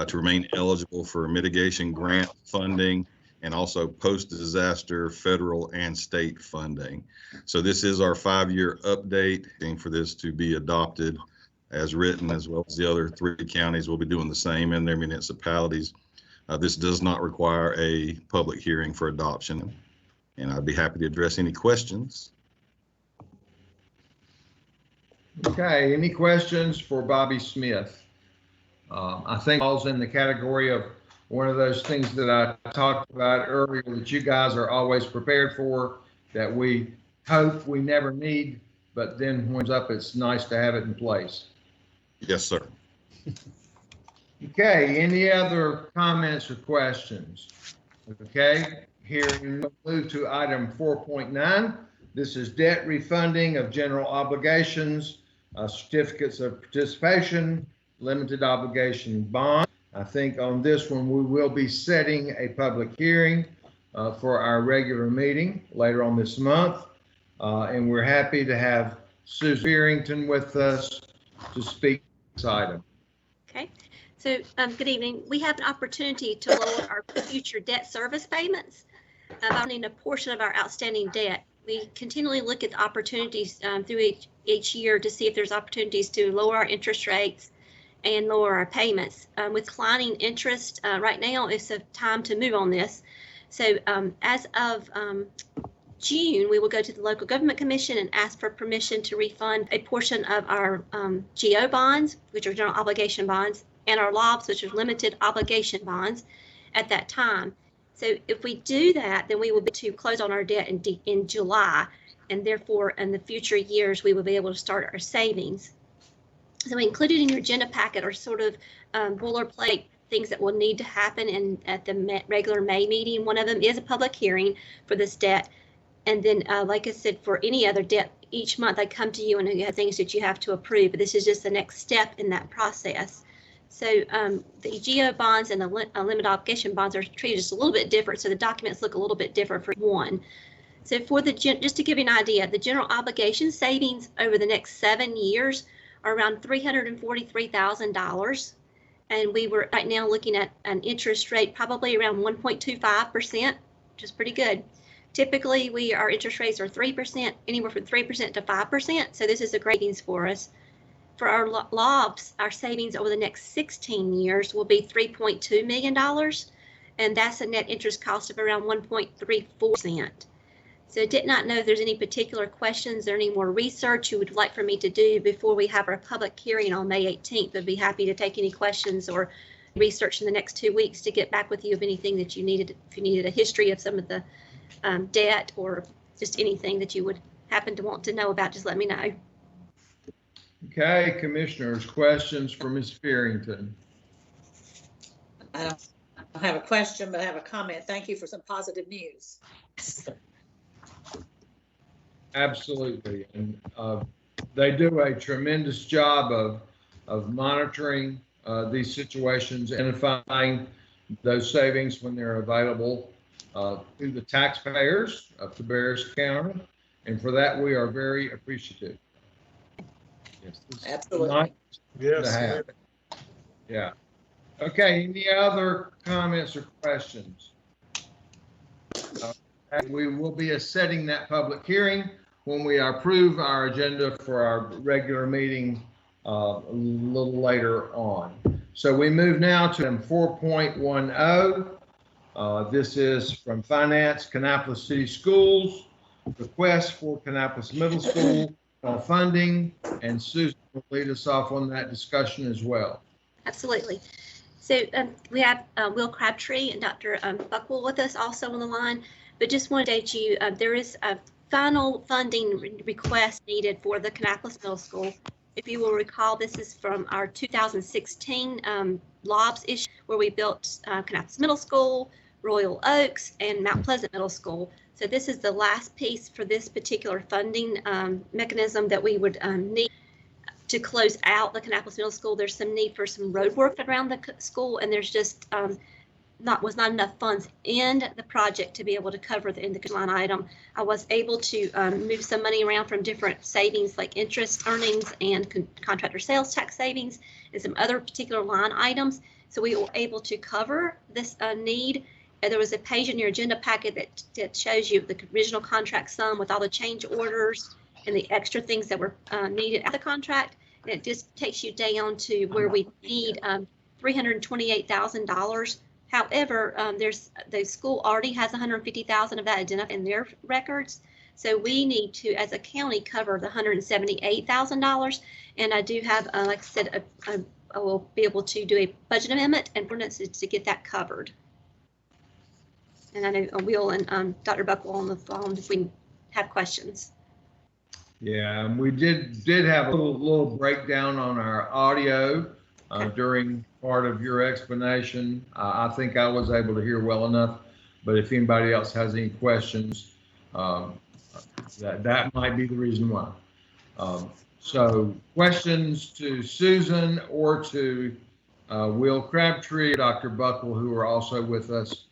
To remain eligible for mitigation grant funding and also post-disaster federal and state funding. So this is our 5-year update, and for this to be adopted as written, as well as the other 3 counties will be doing the same in their municipalities. This does not require a public hearing for adoption, and I'd be happy to address any questions. Okay, any questions for Bobby Smith? I think falls in the category of one of those things that I talked about earlier that you guys are always prepared for, that we hope we never need, but then when it's up, it's nice to have it in place. Yes, sir. Okay, any other comments or questions? Okay, hearing, we'll move to item 4.9. This is debt refunding of general obligations, certificates of participation, limited obligation bond. I think on this one, we will be setting a public hearing for our regular meeting later on this month. And we're happy to have Susan Barrington with us to speak this item. Okay, so good evening. We have an opportunity to lower our future debt service payments by owning a portion of our outstanding debt. We continually look at the opportunities through each year to see if there's opportunities to lower our interest rates and lower our payments. With declining interest right now, it's a time to move on this. So as of June, we will go to the local government commission and ask for permission to refund a portion of our GO bonds, which are general obligation bonds, and our LOBs, which are limited obligation bonds at that time. So if we do that, then we will be to close on our debt in July, and therefore in the future years, we will be able to start our savings. So included in your agenda packet are sort of boilerplate things that will need to happen at the regular May meeting. One of them is a public hearing for this debt. And then, like I said, for any other debt, each month I come to you and you have things that you have to approve, but this is just the next step in that process. So the GO bonds and the limited obligation bonds are treated just a little bit different, so the documents look a little bit different for one. So for just to give you an idea, the general obligation savings over the next 7 years are around $343,000. And we were right now looking at an interest rate probably around 1.25%, which is pretty good. Typically, our interest rates are 3%, anywhere from 3% to 5%. So this is a great savings for us. For our LOBs, our savings over the next 16 years will be $3.2 million. And that's a net interest cost of around 1.34%. So I did not know if there's any particular questions or any more research you would like for me to do before we have our public hearing on May 18th. I'd be happy to take any questions or research in the next 2 weeks to get back with you of anything that you needed. If you needed a history of some of the debt or just anything that you would happen to want to know about, just let me know. Okay, commissioners, questions for Ms. Barrington? I don't have a question, but I have a comment. Thank you for some positive news. Absolutely, and they do a tremendous job of monitoring these situations, identifying those savings when they're available to the taxpayers of Cabarrus County, and for that we are very appreciative. Yes, absolutely. Yes. Yeah. Okay. Any other comments or questions? We will be setting that public hearing when we approve our agenda for our regular meeting a little later on. So we move now to 4.10. This is from Finance, Kannapolis City Schools, request for Kannapolis Middle School funding, and Susan will lead us off on that discussion as well. Absolutely. So we have Will Crabtree and Dr. Buckwell with us also on the line, but just want to update you, there is a final funding request needed for the Kannapolis Middle School. If you will recall, this is from our 2016 LOBS issue where we built Kannapolis Middle School, Royal Oaks, and Mount Pleasant Middle School. So this is the last piece for this particular funding mechanism that we would need to close out the Kannapolis Middle School. There's some need for some road work around the school, and there's just was not enough funds in the project to be able to cover the line item. I was able to move some money around from different savings like interest earnings and contractor sales tax savings and some other particular line items. So we were able to cover this need. There was a page in your agenda packet that shows you the original contract sum with all the change orders and the extra things that were needed out of the contract. And it just takes you down to where we need $328,000. However, the school already has $150,000 of that identified in their records. So we need to, as a county, cover the $178,000. And I do have, like I said, I will be able to do a budget amendment and ordinances to get that covered. And I know Will and Dr. Buckle on the phone if we have questions. Yeah, and we did have a little breakdown on our audio during part of your explanation. I think I was able to hear well enough, but if anybody else has any questions, that might be the reason why. So questions to Susan or to Will Crabtree, Dr. Buckle, who are also with us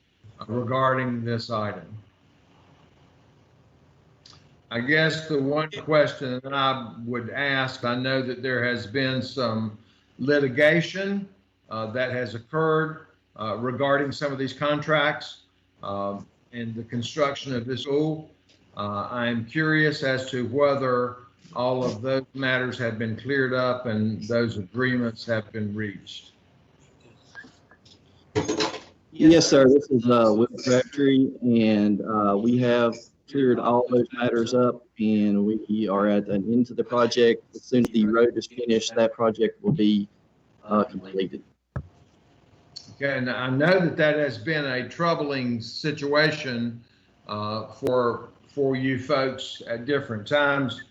regarding this item. I guess the one question that I would ask, I know that there has been some litigation that has occurred regarding some of these contracts and the construction of this school. I'm curious as to whether all of those matters have been cleared up and those agreements have been reached. Yes, sir. This is Will Crabtree, and we have cleared all those matters up, and we are at an end to the project. As soon as the road is finished, that project will be completed. Okay, and I know that has been a troubling situation for you folks at different times.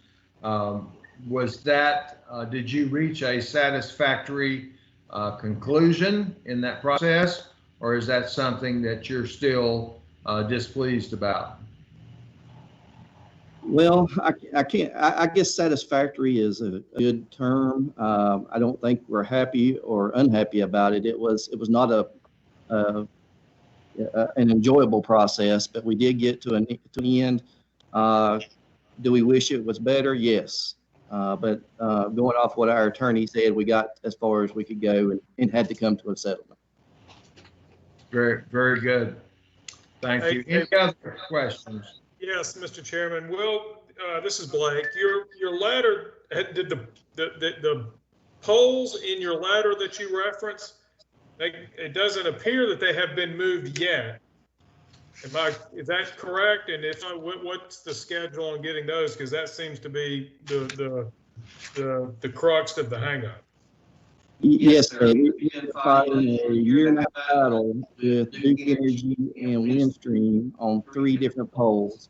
Did you reach a satisfactory conclusion in that process, or is that something that you're still displeased about? Well, I guess satisfactory is a good term. I don't think we're happy or unhappy about it. It was not an enjoyable process, but we did get to the end. Do we wish it was better? Yes. But going off what our attorney said, we got as far as we could go and had to come to a settlement. Very, very good. Thank you. Any other questions? Yes, Mr. Chairman. Will, this is Blake. Your letter, did the polls in your letter that you referenced, it doesn't appear that they have been moved yet. Is that correct? And if not, what's the schedule on getting those? Because that seems to be the crux of the hangup. Yes, sir. We've been fighting a year-and-a-half battle with Duke Energy and Windstream on 3 different poles.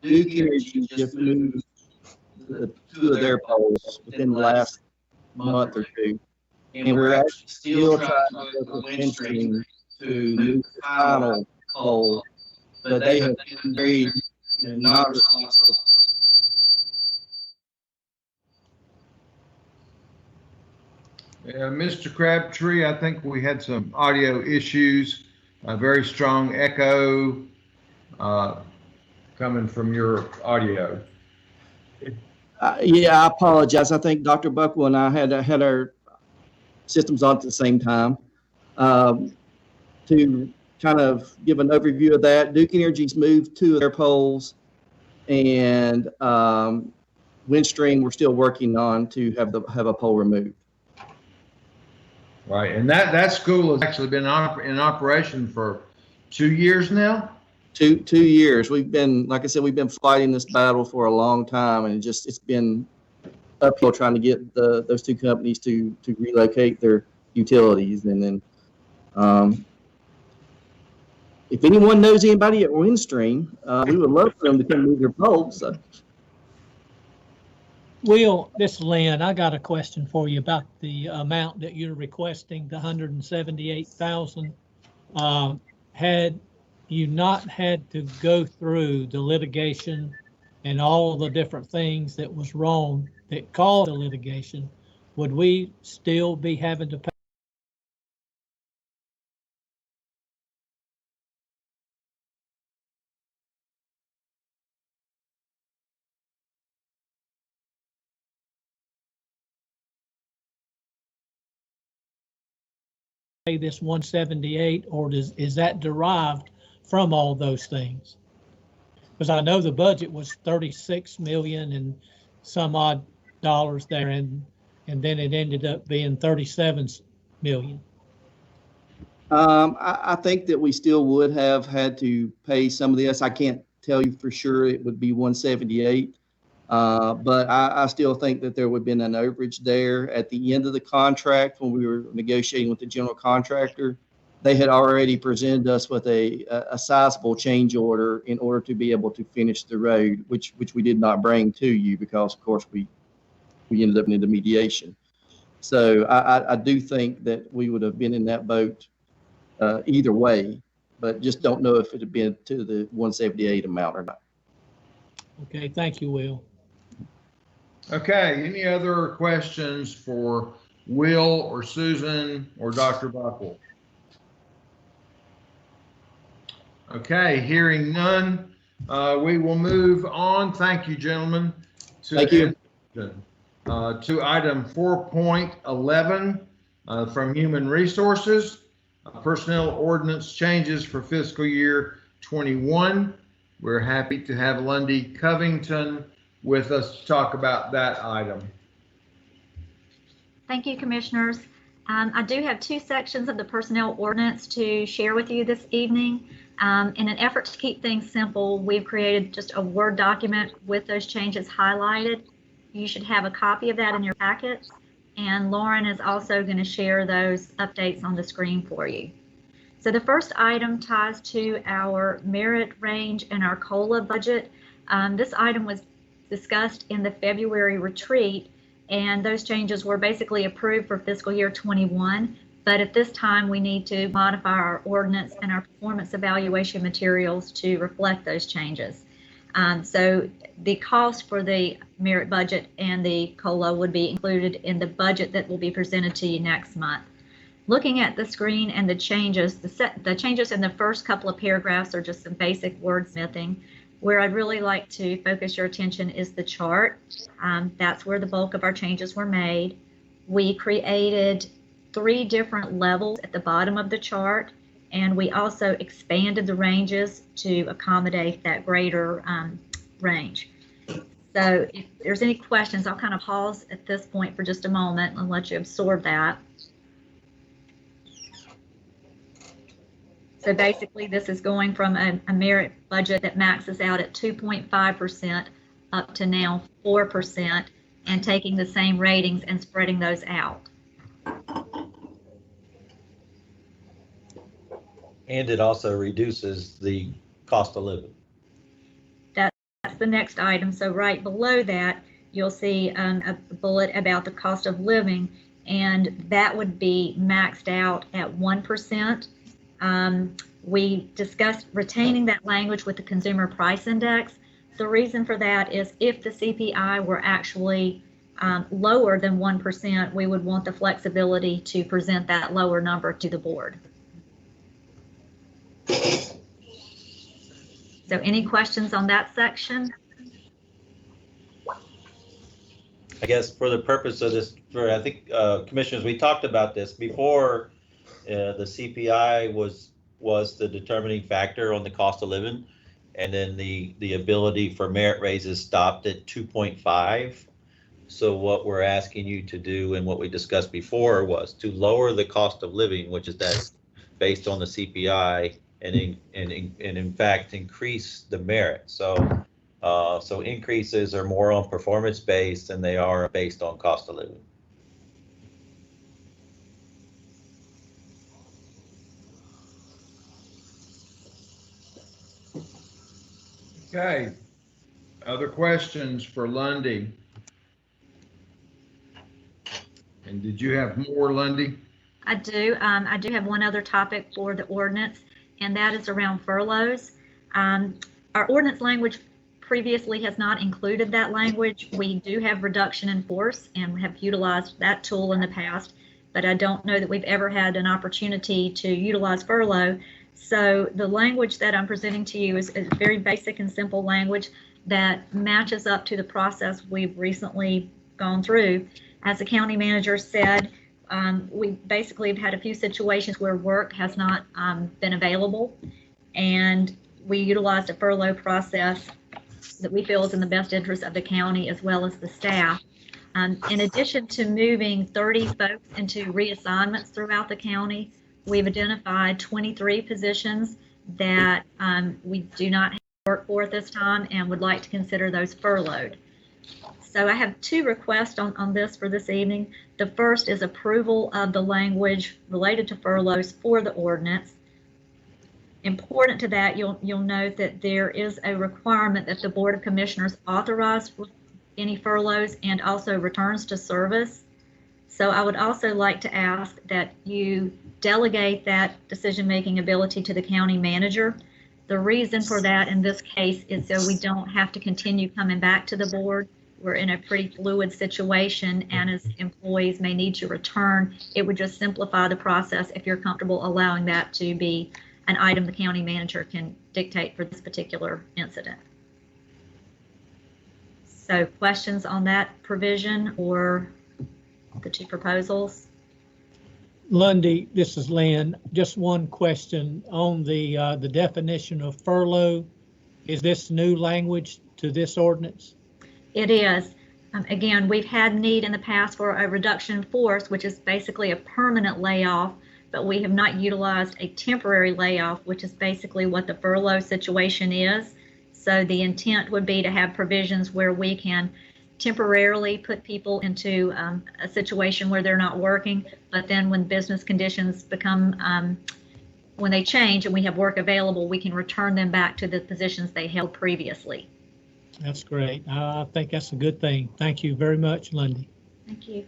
Duke Energy just moved 2 of their poles within the last month or 2. And we're actually still trying to work with Windstream to move the final pole, but they have been very not responsive. Yeah, Mr. Crabtree, I think we had some audio issues, a very strong echo coming from your audio. Yeah, I apologize. I think Dr. Buckle and I had our systems on at the same time. To kind of give an overview of that, Duke Energy's moved 2 of their poles, and Windstream we're still working on to have a pole removed. Right, and that school has actually been in operation for 2 years now? 2 years. We've been, like I said, we've been fighting this battle for a long time, and it's been uphill trying to get those 2 companies to relocate their utilities. And then if anyone knows anybody at Windstream, we would love for them to come move their poles. So. Will, this is Lynn. I got a question for you about the amount that you're requesting, the 178,000. Had you not had to go through the litigation and all the different things that was wrong that caused the litigation, would we still be having to pay? This 178, or is that derived from all those things? Because I know the budget was 36 million and some odd dollars there, and then it ended up being 37 million. I think that we still would have had to pay some of this. I can't tell you for sure it would be 178. But I still think that there would have been an overage there at the end of the contract when we were negotiating with the general contractor. They had already presented us with a sizable change order in order to be able to finish the road, which we did not bring to you because, of course, we ended up in the mediation. So I do think that we would have been in that boat either way, but just don't know if it had been to the 178 amount or not. Okay, thank you, Will. Okay, any other questions for Will or Susan or Dr. Buckle? Okay, hearing none, we will move on. Thank you, gentlemen. Thank you. To item 4.11 from Human Resources, personnel ordinance changes for fiscal year 21. We're happy to have Lundy Covington with us to talk about that item. Thank you, Commissioners. I do have two sections of the personnel ordinance to share with you this evening. In an effort to keep things simple, we've created just a Word document with those changes highlighted. You should have a copy of that in your packets, and Lauren is also going to share those updates on the screen for you. So the first item ties to our merit range and our COLA budget. This item was discussed in the February retreat, and those changes were basically approved for fiscal year 21. But at this time, we need to modify our ordinance and our performance evaluation materials to reflect those changes. So the cost for the merit budget and the COLA would be included in the budget that will be presented to you next month. Looking at the screen and the changes, the changes in the first couple of paragraphs are just some basic wordsmithing. Where I'd really like to focus your attention is the chart. That's where the bulk of our changes were made. We created 3 different levels at the bottom of the chart, and we also expanded the ranges to accommodate that greater range. So if there's any questions, I'll kind of pause at this point for just a moment and let you absorb that. So basically, this is going from a merit budget that maxes out at 2.5% up to now 4%, and taking the same ratings and spreading those out. And it also reduces the cost of living. That's the next item. So right below that, you'll see a bullet about the cost of living, and that would be maxed out at 1%. We discussed retaining that language with the Consumer Price Index. The reason for that is if the CPI were actually lower than 1%, we would want the flexibility to present that lower number to the board. So any questions on that section? I guess for the purpose of this, I think, Commissioners, we talked about this before. The CPI was the determining factor on the cost of living, and then the ability for merit raises stopped at 2.5. So what we're asking you to do, and what we discussed before, was to lower the cost of living, which is that based on the CPI, and in fact increase the merit. So so increases are more on performance based than they are based on cost of living. Okay. Other questions for Lundy? And did you have more, Lundy? I do. I do have one other topic for the ordinance, and that is around furloughs. Our ordinance language previously has not included that language. We do have reduction in force and have utilized that tool in the past, but I don't know that we've ever had an opportunity to utilize furlough. So the language that I'm presenting to you is very basic and simple language that matches up to the process we've recently gone through. As the county manager said, we basically have had a few situations where work has not been available, and we utilized a furlough process that we feel is in the best interest of the county as well as the staff. In addition to moving 30 folks into reassignments throughout the county, we've identified 23 positions that we do not work for at this time and would like to consider those furloughed. So I have two requests on this for this evening. The first is approval of the language related to furloughs for the ordinance. Important to that, you'll note that there is a requirement that the Board of Commissioners authorize any furloughs and also returns to service. So I would also like to ask that you delegate that decision-making ability to the county manager. The reason for that in this case is so we don't have to continue coming back to the board. We're in a pretty fluid situation, and as employees may need to return, it would just simplify the process if you're comfortable allowing that to be an item the county manager can dictate for this particular incident. So questions on that provision or the two proposals? Lundy, this is Lynn. Just one question on the definition of furlough. Is this new language to this ordinance? It is. Again, we've had need in the past for a reduction in force, which is basically a permanent layoff, but we have not utilized a temporary layoff, which is basically what the furlough situation is. So the intent would be to have provisions where we can temporarily put people into a situation where they're not working, but then when business conditions become, when they change and we have work available, we can return them back to the positions they held previously. That's great. I think that's a good thing. Thank you very much, Lundy. Thank you.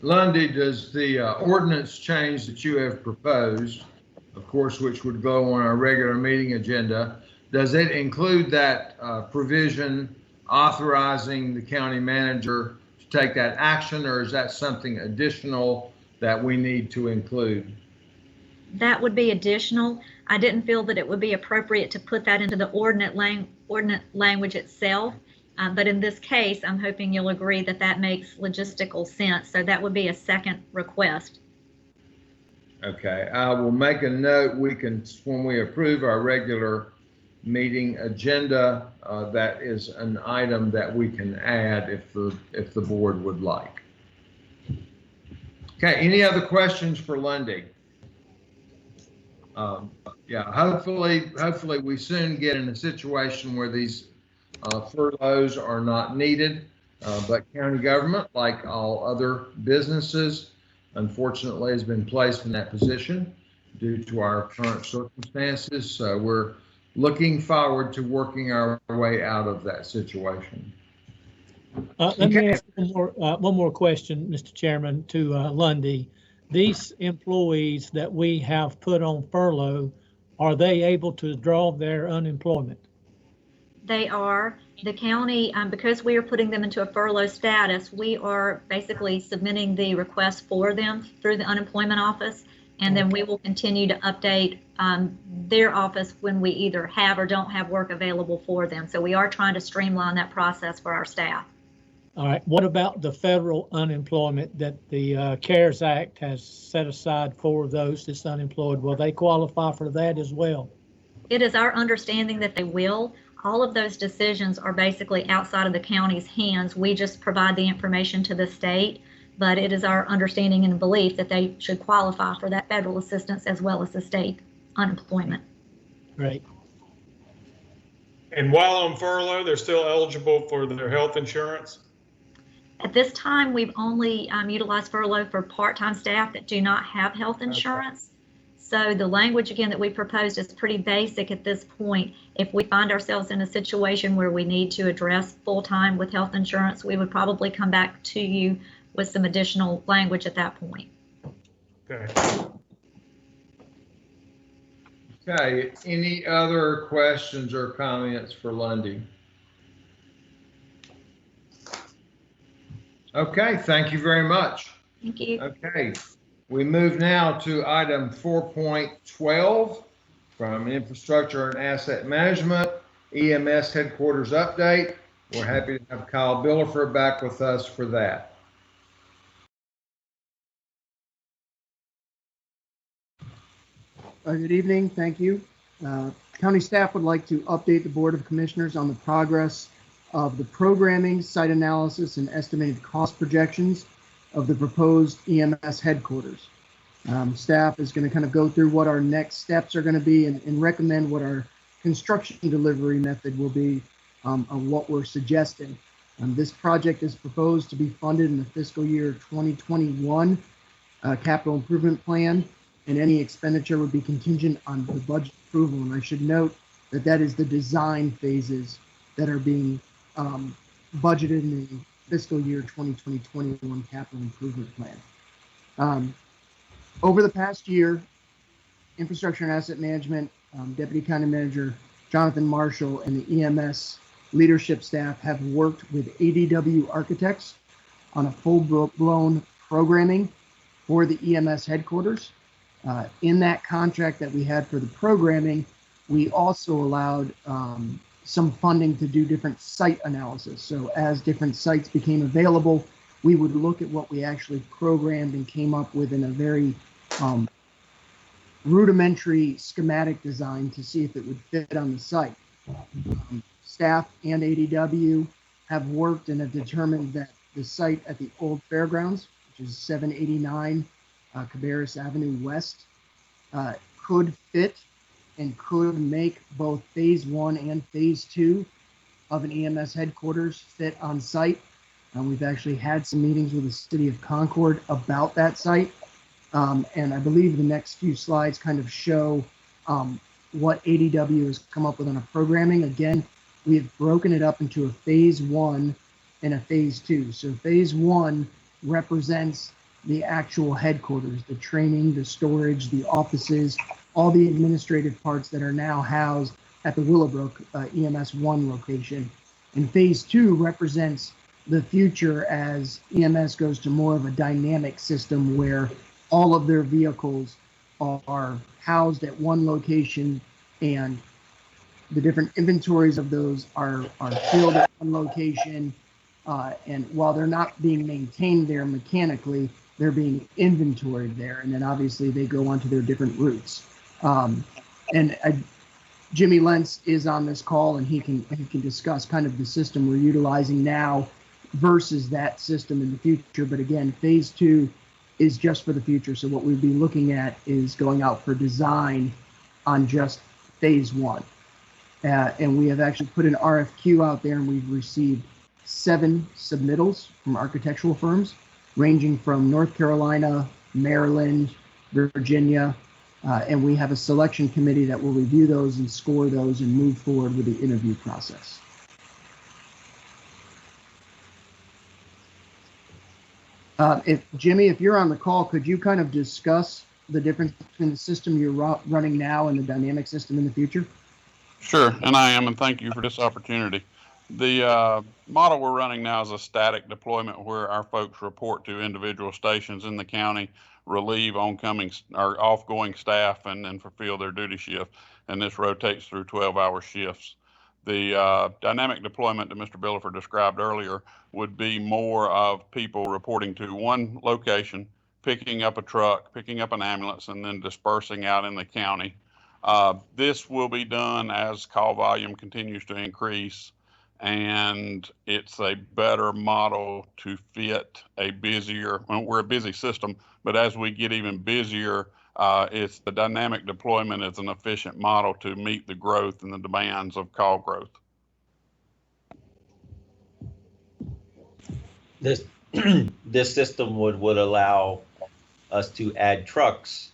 Lundy, does the ordinance change that you have proposed, of course, which would go on our regular meeting agenda, does it include that provision authorizing the county manager to take that action, or is that something additional that we need to include? That would be additional. I didn't feel that it would be appropriate to put that into the ordinance language itself. But in this case, I'm hoping you'll agree that that makes logistical sense. So that would be a second request. Okay, I will make a note. We can, when we approve our regular meeting agenda, that is an item that we can add if the board would like. Okay, any other questions for Lundy? Yeah, hopefully we soon get in a situation where these furloughs are not needed, but county government, like all other businesses, unfortunately has been placed in that position due to our current circumstances. So we're looking forward to working our way out of that situation. Let me ask one more question, Mr. Chairman, to Lundy. These employees that we have put on furlough, are they able to draw their unemployment? They are. The county, because we are putting them into a furlough status, we are basically submitting the request for them through the unemployment office, and then we will continue to update their office when we either have or don't have work available for them. So we are trying to streamline that process for our staff. All right. What about the federal unemployment that the CARES Act has set aside for those that's unemployed? Will they qualify for that as well? It is our understanding that they will. All of those decisions are basically outside of the county's hands. We just provide the information to the state, but it is our understanding and belief that they should qualify for that federal assistance as well as the state unemployment. Great. And while on furlough, they're still eligible for their health insurance? At this time, we've only utilized furlough for part-time staff that do not have health insurance. So the language, again, that we proposed is pretty basic at this point. If we find ourselves in a situation where we need to address full-time with health insurance, we would probably come back to you with some additional language at that point. Okay. Okay, any other questions or comments for Lundy? Okay, thank you very much. Thank you. Okay, we move now to item 4.12 from Infrastructure and Asset Management, EMS Headquarters Update. We're happy to have Kyle Billifer back with us for that. Good evening, thank you. County staff would like to update the Board of Commissioners on the progress of the programming, site analysis, and estimated cost projections of the proposed EMS headquarters. Staff is going to kind of go through what our next steps are going to be and recommend what our construction delivery method will be of what we're suggesting. This project is proposed to be funded in the fiscal year 2021 capital improvement plan, and any expenditure would be contingent on the budget approval. And I should note that that is the design phases that are being budgeted in the fiscal year 2020-21 capital improvement plan. Over the past year, Infrastructure and Asset Management Deputy County Manager Jonathan Marshall and the EMS leadership staff have worked with ADW Architects on a full-blown programming for the EMS headquarters. In that contract that we had for the programming, we also allowed some funding to do different site analysis. So as different sites became available, we would look at what we actually programmed and came up with in a very rudimentary schematic design to see if it would fit on the site. Staff and ADW have worked and have determined that the site at the old fairgrounds, which is 789 Cabarrus Avenue West, could fit and could make both phase 1 and phase 2 of an EMS headquarters fit on site. We've actually had some meetings with the city of Concord about that site. And I believe the next few slides kind of show what ADW has come up with on a programming. Again, we have broken it up into a phase 1 and a phase 2. So phase 1 represents the actual headquarters, the training, the storage, the offices, all the administrative parts that are now housed at the Willowbrook EMS 1 location. And phase 2 represents the future as EMS goes to more of a dynamic system where all of their vehicles are housed at one location and the different inventories of those are filled at one location. And while they're not being maintained there mechanically, they're being inventoried there. And then obviously they go onto their different routes. Jimmy Lentz is on this call and he can discuss kind of the system we're utilizing now versus that system in the future. But again, phase 2 is just for the future. So what we'd be looking at is going out for design on just phase 1. And we have actually put an RFQ out there and we've received 7 submittals from architectural firms ranging from North Carolina, Maryland, Virginia, and we have a selection committee that will review those and score those and move forward with the interview process. Jimmy, if you're on the call, could you kind of discuss the difference between the system you're running now and the dynamic system in the future? Sure, and I am, and thank you for this opportunity. The model we're running now is a static deployment where our folks report to individual stations in the county, relieve oncoming or offgoing staff, and then fulfill their duty shift. And this rotates through 12-hour shifts. The dynamic deployment that Mr. Billiford described earlier would be more of people reporting to one location, picking up a truck, picking up an ambulance, and then dispersing out in the county. This will be done as call volume continues to increase, and it's a better model to fit a busier, well, we're a busy system, but as we get even busier, it's the dynamic deployment is an efficient model to meet the growth and the demands of call growth. This this system would allow us to add trucks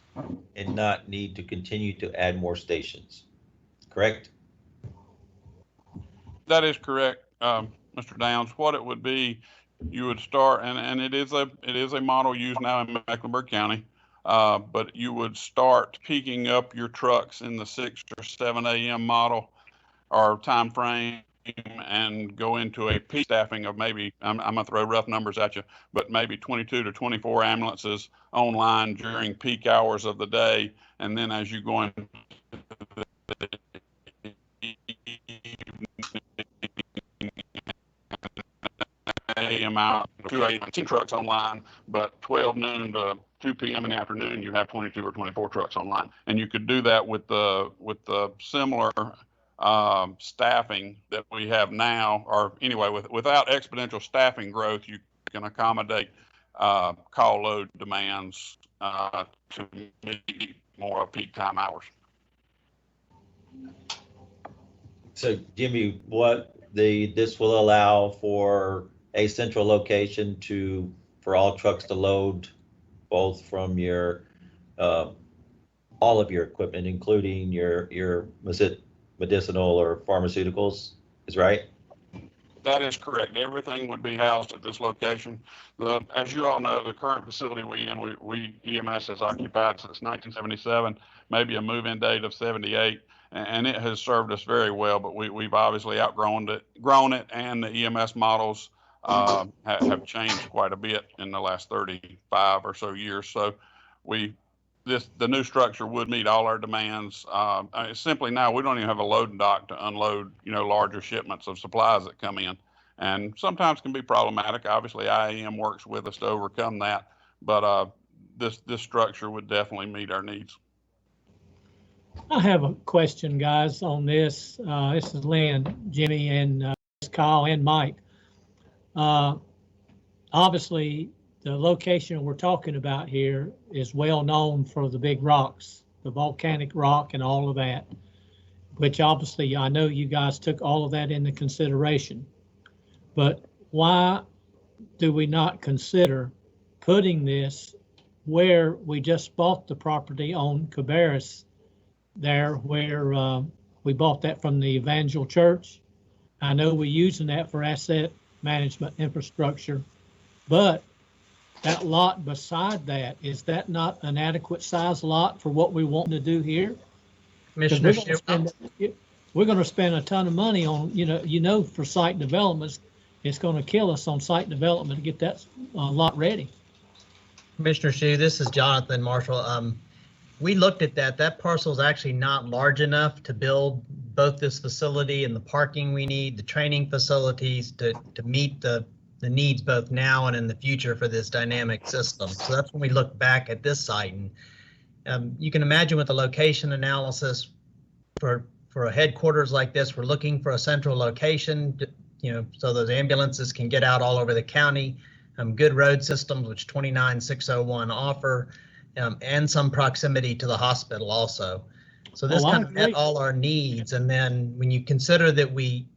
and not need to continue to add more stations, correct? That is correct, Mr. Downs. What it would be, you would start, and it is a model used now in Mecklenburg County, but you would start picking up your trucks in the 6 or 7 a.m. model or time frame and go into a peak staffing of maybe, I'm gonna throw rough numbers at you, but maybe 22 to 24 ambulances online during peak hours of the day. And then as you go into the AM out, 2 a.m. 10 trucks online, but 12 noon to 2 p.m. in the afternoon, you have 22 or 24 trucks online. And you could do that with the similar staffing that we have now, or anyway, without exponential staffing growth, you can accommodate call load demands to meet more of peak time hours. So Jimmy, this will allow for a central location for all trucks to load both from all of your equipment, including your medicinal or pharmaceuticals, is right? That is correct. Everything would be housed at this location. As you all know, the current facility we EMS has occupied since 1977, maybe a move-in date of 78, and it has served us very well. But we've obviously grown it, and the EMS models have changed quite a bit in the last 35 or so years. So the new structure would meet all our demands. Simply now, we don't even have a loading dock to unload, larger shipments of supplies that come in, and sometimes can be problematic. Obviously, IAM works with us to overcome that, but this structure would definitely meet our needs. I have a question, guys, on this. This is Lynn, Jimmy, and Kyle, and Mike. Obviously, the location we're talking about here is well known for the big rocks, the volcanic rock and all of that, which obviously I know you guys took all of that into consideration. But why do we not consider putting this where we just bought the property on Cabarrus there, where we bought that from the Evangel Church? I know we're using that for asset management infrastructure, but that lot beside that, is that not an adequate size lot for what we want to do here? Commissioner We're going to spend a ton of money on, for site developments. It's going to kill us on site development to get that lot ready. Commissioner Shu, this is Jonathan Marshall. We looked at that. That parcel is actually not large enough to build both this facility and the parking we need, the training facilities to meet the needs both now and in the future for this dynamic system. So that's when we look back at this site. And you can imagine with the location analysis for a headquarters like this, we're looking for a central location, so those ambulances can get out all over the county, good road systems, which 29601 offer, and some proximity to the hospital also. So this kind of met all our needs. And then when you consider that we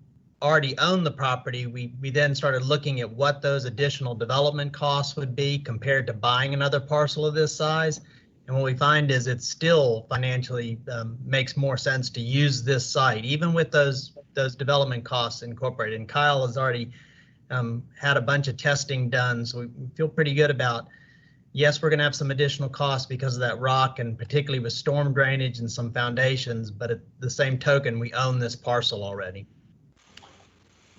already own the property, we then started looking at what those additional development costs would be compared to buying another parcel of this size. And what we find is it still financially makes more sense to use this site, even with those development costs incorporated. And Kyle has already had a bunch of testing done, so we feel pretty good about, yes, we're going to have some additional costs because of that rock, and particularly with storm drainage and some foundations, but at the same token, we own this parcel already.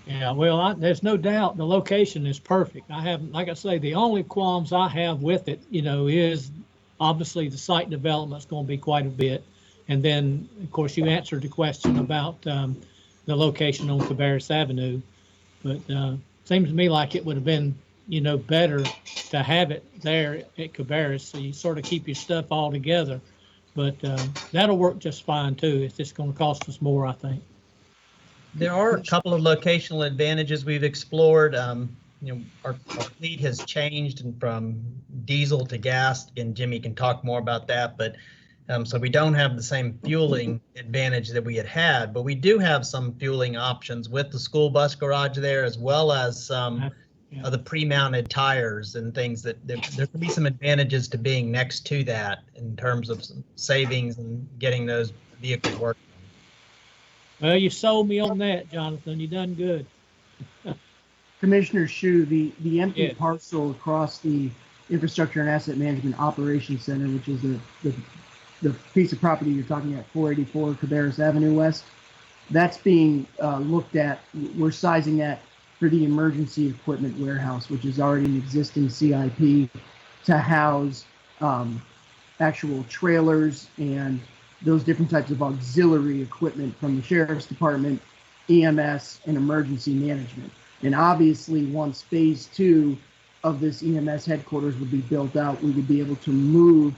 Yeah, well, there's no doubt the location is perfect. I have, like I say, the only qualms I have with it, is obviously the site development is going to be quite a bit. And then, of course, you answered the question about the location on Cabarrus Avenue. But seems to me like it would have been, better to have it there at Cabarrus, so you sort of keep your stuff all together. But that'll work just fine too. It's just going to cost us more, I think. There are a couple of locational advantages we've explored. Our fleet has changed from diesel to gas, and Jimmy can talk more about that. But so we don't have the same fueling advantage that we had, but we do have some fueling options with the school bus garage there, as well as some of the pre-mounted tires and things that there can be some advantages to being next to that in terms of some savings and getting those vehicles working. Well, you sold me on that, Jonathan. You done good. Commissioner Shu, the empty parcel across the Infrastructure and Asset Management Operations Center, which is the piece of property you're talking at, 484 Cabarrus Avenue West, that's being looked at. We're sizing that for the emergency equipment warehouse, which is already an existing CIP to house actual trailers and those different types of auxiliary equipment from the Sheriff's Department, EMS, and emergency management. And obviously, once phase 2 of this EMS headquarters would be built out, we would be able to move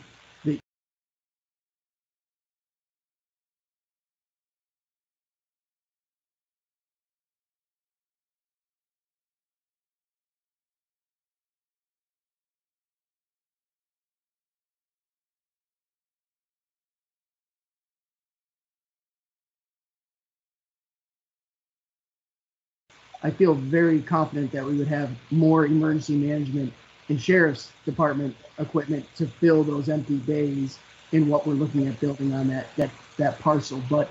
I feel very confident that we would have more emergency management and sheriff's department equipment to fill those empty bays in what we're looking at building on that parcel. But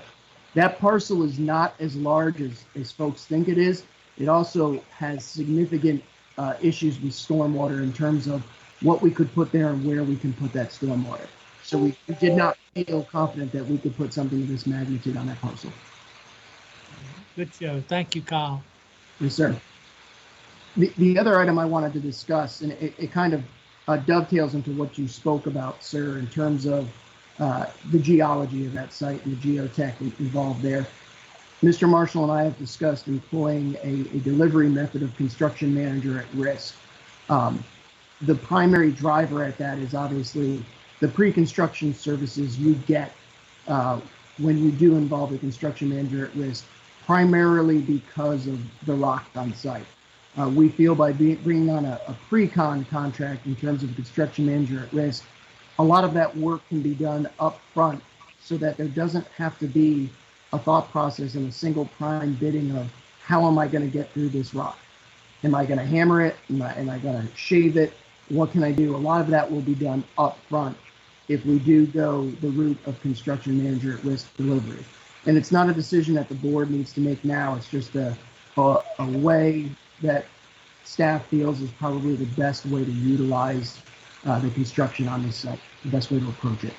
that parcel is not as large as folks think it is. It also has significant issues with stormwater in terms of what we could put there and where we can put that stormwater. So we did not feel confident that we could put something of this magnitude on that parcel. Good show. Thank you, Kyle. Yes, sir. The other item I wanted to discuss, and it kind of dovetails into what you spoke about, sir, in terms of the geology of that site and the geotech involved there. Mr. Marshall and I have discussed employing a delivery method of construction manager at risk. The primary driver at that is obviously the pre-construction services you get when you do involve a construction manager at risk, primarily because of the rock on site. We feel by bringing on a pre-con contract in terms of construction manager at risk, a lot of that work can be done up front so that there doesn't have to be a thought process and a single prime bidding of how am I going to get through this rock? Am I going to hammer it? Am I going to shave it? What can I do? A lot of that will be done up front if we do go the route of construction manager at risk delivery. And it's not a decision that the board needs to make now. It's just a way that staff feels is probably the best way to utilize the construction on this site, the best way to approach it.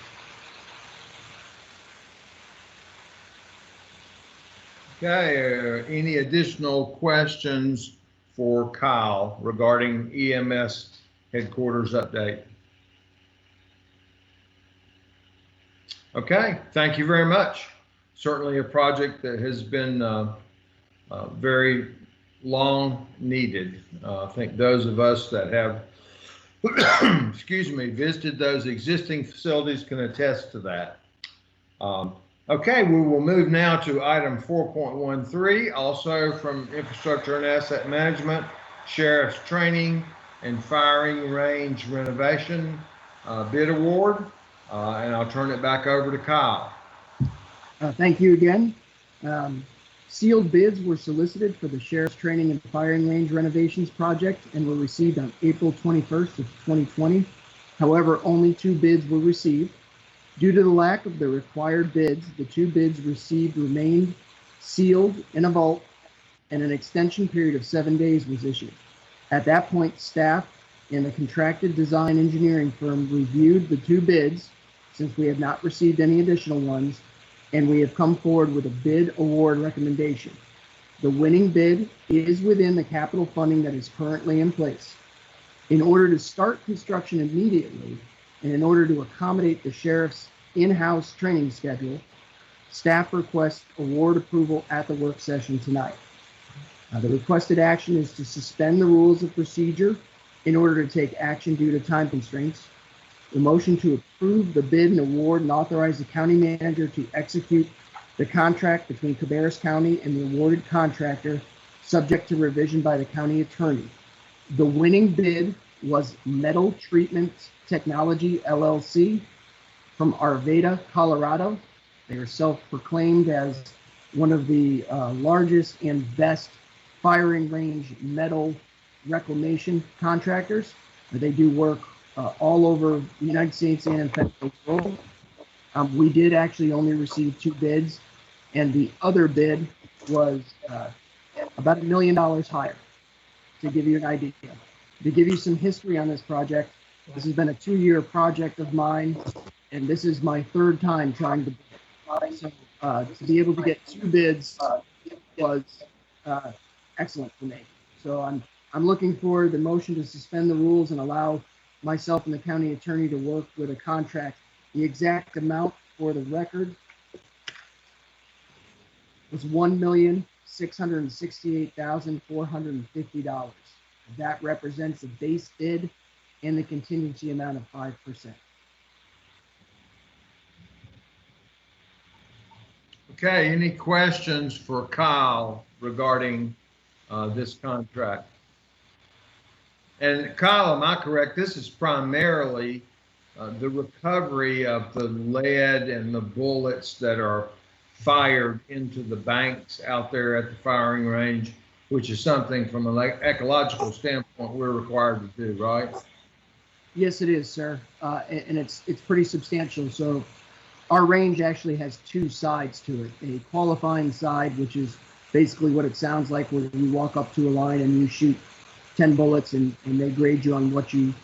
Okay, any additional questions for Kyle regarding EMS headquarters update? Okay, thank you very much. Certainly a project that has been very long needed. I think those of us that have, excuse me, visited those existing facilities can attest to that. Okay, we will move now to item 4.13, also from Infrastructure and Asset Management, Sheriff's Training and Firing Range Renovation Bid Award. And I'll turn it back over to Kyle. Thank you again. Sealed bids were solicited for the Sheriff's Training and Firing Range Renovations project and were received on April 21st of 2020. However, only 2 bids were received. Due to the lack of the required bids, the 2 bids received remained sealed in a vault, and an extension period of 7 days was issued. At that point, staff and the contracted design engineering firm reviewed the 2 bids, since we have not received any additional ones, and we have come forward with a bid award recommendation. The winning bid is within the capital funding that is currently in place. In order to start construction immediately, and in order to accommodate the sheriff's in-house training schedule, staff requests award approval at the work session tonight. The requested action is to suspend the rules of procedure in order to take action due to time constraints. The motion to approve the bid and award and authorize the county manager to execute the contract between Cabarrus County and the awarded contractor, subject to revision by the county attorney. The winning bid was Metal Treatment Technology LLC from Arvada, Colorado. They are self-proclaimed as one of the largest and best firing range metal reclamation contractors. They do work all over the United States and in fact the world. We did actually only receive 2 bids, and the other bid was about $1 million higher, to give you an idea. To give you some history on this project, this has been a 2-year project of mine, and this is my 3rd time trying to bid. So to be able to get 2 bids was excellent for me. So I'm looking for the motion to suspend the rules and allow myself and the county attorney to work with a contract. The exact amount for the record was $1,668,450. That represents the base bid and the contingency amount of 5%. Okay, any questions for Kyle regarding this contract? And Kyle, am I correct? This is primarily the recovery of the lead and the bullets that are fired into the banks out there at the firing range. which is something from an ecological standpoint we're required to do, right? Yes, it is, sir. And it's pretty substantial. So our range actually has two sides to it. A qualifying side, which is basically what it sounds like, where you walk up to a line and you shoot 10 bullets and they grade you on what you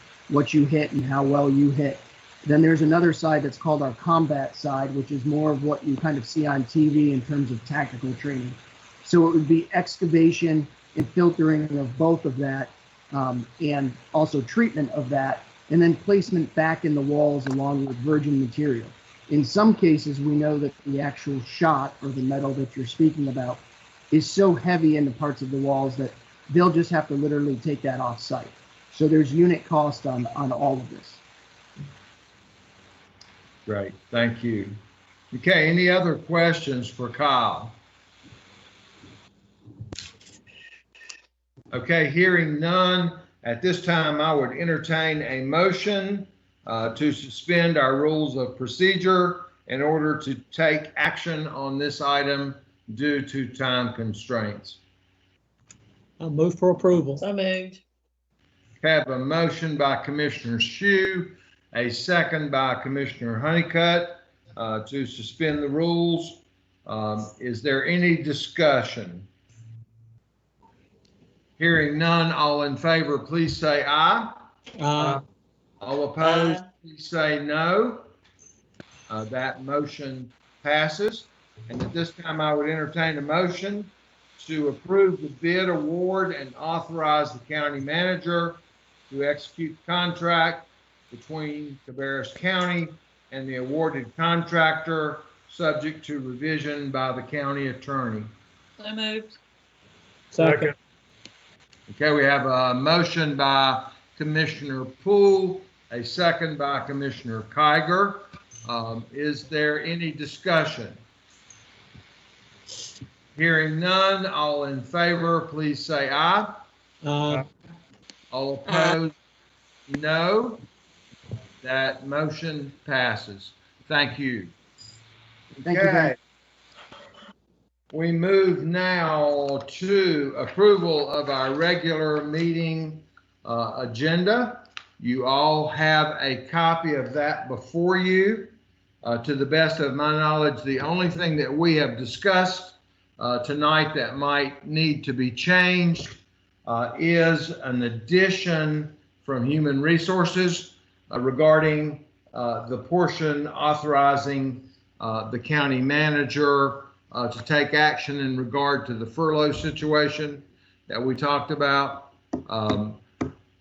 hit and how well you hit. Then there's another side that's called our combat side, which is more of what you kind of see on TV in terms of tactical training. So it would be excavation and filtering of both of that, and also treatment of that, and then placement back in the walls along with virgin material. In some cases, we know that the actual shot or the metal that you're speaking about is so heavy in the parts of the walls that they'll just have to literally take that off site. So there's unit cost on all of this. Great, thank you. Okay, any other questions for Kyle? Okay, hearing none, at this time I would entertain a motion to suspend our rules of procedure in order to take action on this item due to time constraints. I'll move for approval. So moved. Have a motion by Commissioner Shue, a second by Commissioner Honeycutt to suspend the rules. Is there any discussion? Hearing none, all in favor, please say aye. Aye. All opposed, please say no. That motion passes. And at this time, I would entertain a motion to approve the bid award and authorize the county manager to execute the contract between Cabarrus County and the awarded contractor, subject to revision by the county attorney. So moved. Second. Okay, we have a motion by Commissioner Poole, a second by Commissioner Kiger. Is there any discussion? Hearing none, all in favor, please say aye. Aye. All opposed, no. That motion passes. Thank you. Thank you, Ben. We move now to approval of our regular meeting agenda. You all have a copy of that before you. To the best of my knowledge, the only thing that we have discussed tonight that might need to be changed is an addition from Human Resources regarding the portion authorizing the county manager to take action in regard to the furlough situation that we talked about.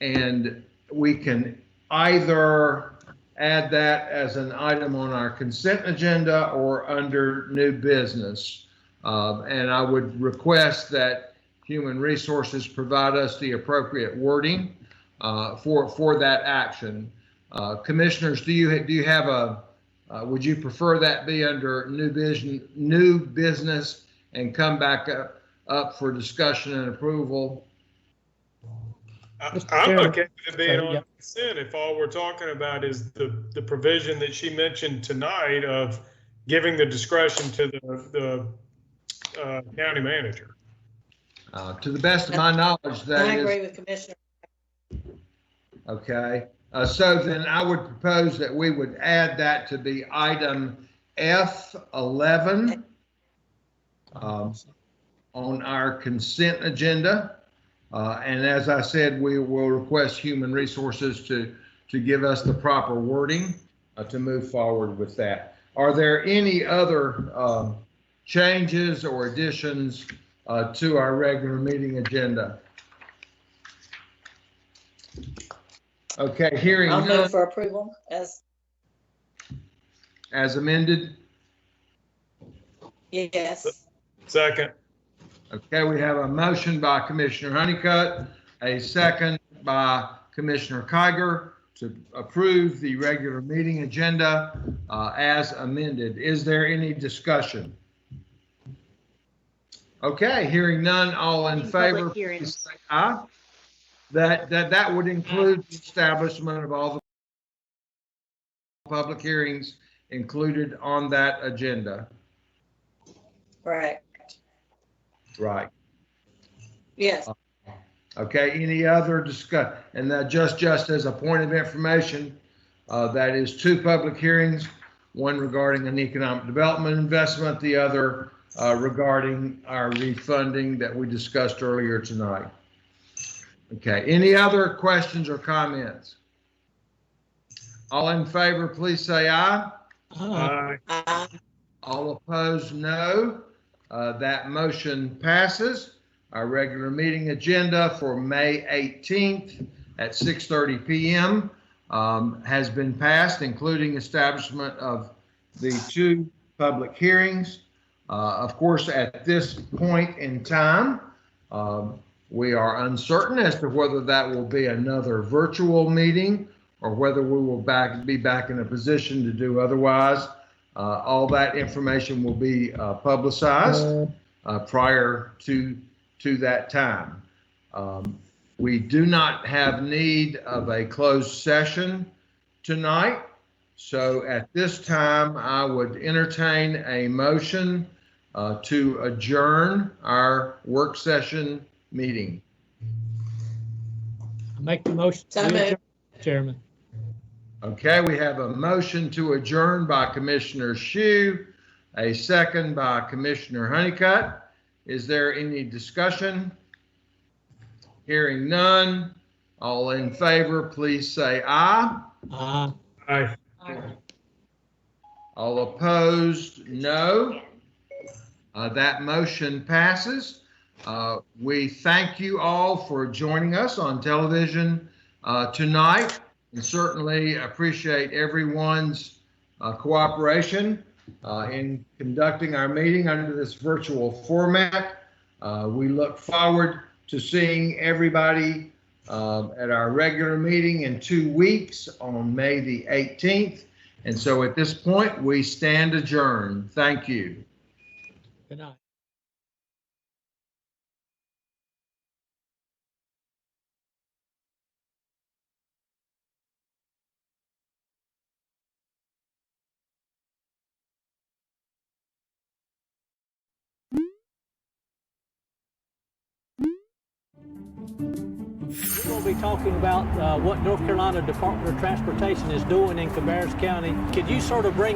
And we can either add that as an item on our consent agenda or under new business. And I would request that Human Resources provide us the appropriate wording for that action. Commissioners, do you have a would you prefer that be under new business and come back up for discussion and approval? I'm okay with it being on consent if all we're talking about is the provision that she mentioned tonight of giving the discretion to the county manager. To the best of my knowledge, that I is. agree with Commissioner. Okay. So then I would propose that we would add that to be item F11 on our consent agenda. And as I said, we will request Human Resources to give us the proper wording to move forward with that. Are there any other changes or additions to our regular meeting agenda? Okay, hearing I'll none. move for approval As amended? yes. Second. Okay, we have a motion by Commissioner Honeycutt, a second by Commissioner Kiger to approve the regular meeting agenda as amended. Is there any discussion? Okay, hearing none, all in favor, please say aye. That would include the establishment of all the public hearings included on that agenda. Right. Right. Yes. Okay, any other discuss, and that just as a point of information, that is 2 public hearings, one regarding an economic development investment, the other regarding our refunding that we discussed earlier tonight. Okay, any other questions or comments? All in favor, please say aye. Aye. All opposed, no. That motion passes. Our regular meeting agenda for May 18th at 6:30 p.m. Has been passed, including establishment of the 2 public hearings. Of course, at this point in time, we are uncertain as to whether that will be another virtual meeting or whether we will be back in a position to do otherwise. All that information will be publicized prior to that time. We do not have need of a closed session tonight. So at this time, I would entertain a motion to adjourn our work session meeting. Make the motion. Chairman. Okay, we have a motion to adjourn by Commissioner Shue, a second by Commissioner Honeycutt. Is there any discussion? Hearing none. All in favor, please say aye. Aye. Aye. All opposed, no. That motion passes. We thank you all for joining us on television tonight, and certainly appreciate everyone's cooperation in conducting our meeting under this virtual format. We look forward to seeing everybody at our regular meeting in 2 weeks on May the 18th. And so at this point, we stand adjourned. Thank you. Good night. We're going to be talking about what North Carolina Department of Transportation is doing in Cabarrus County. Could you sort of bring us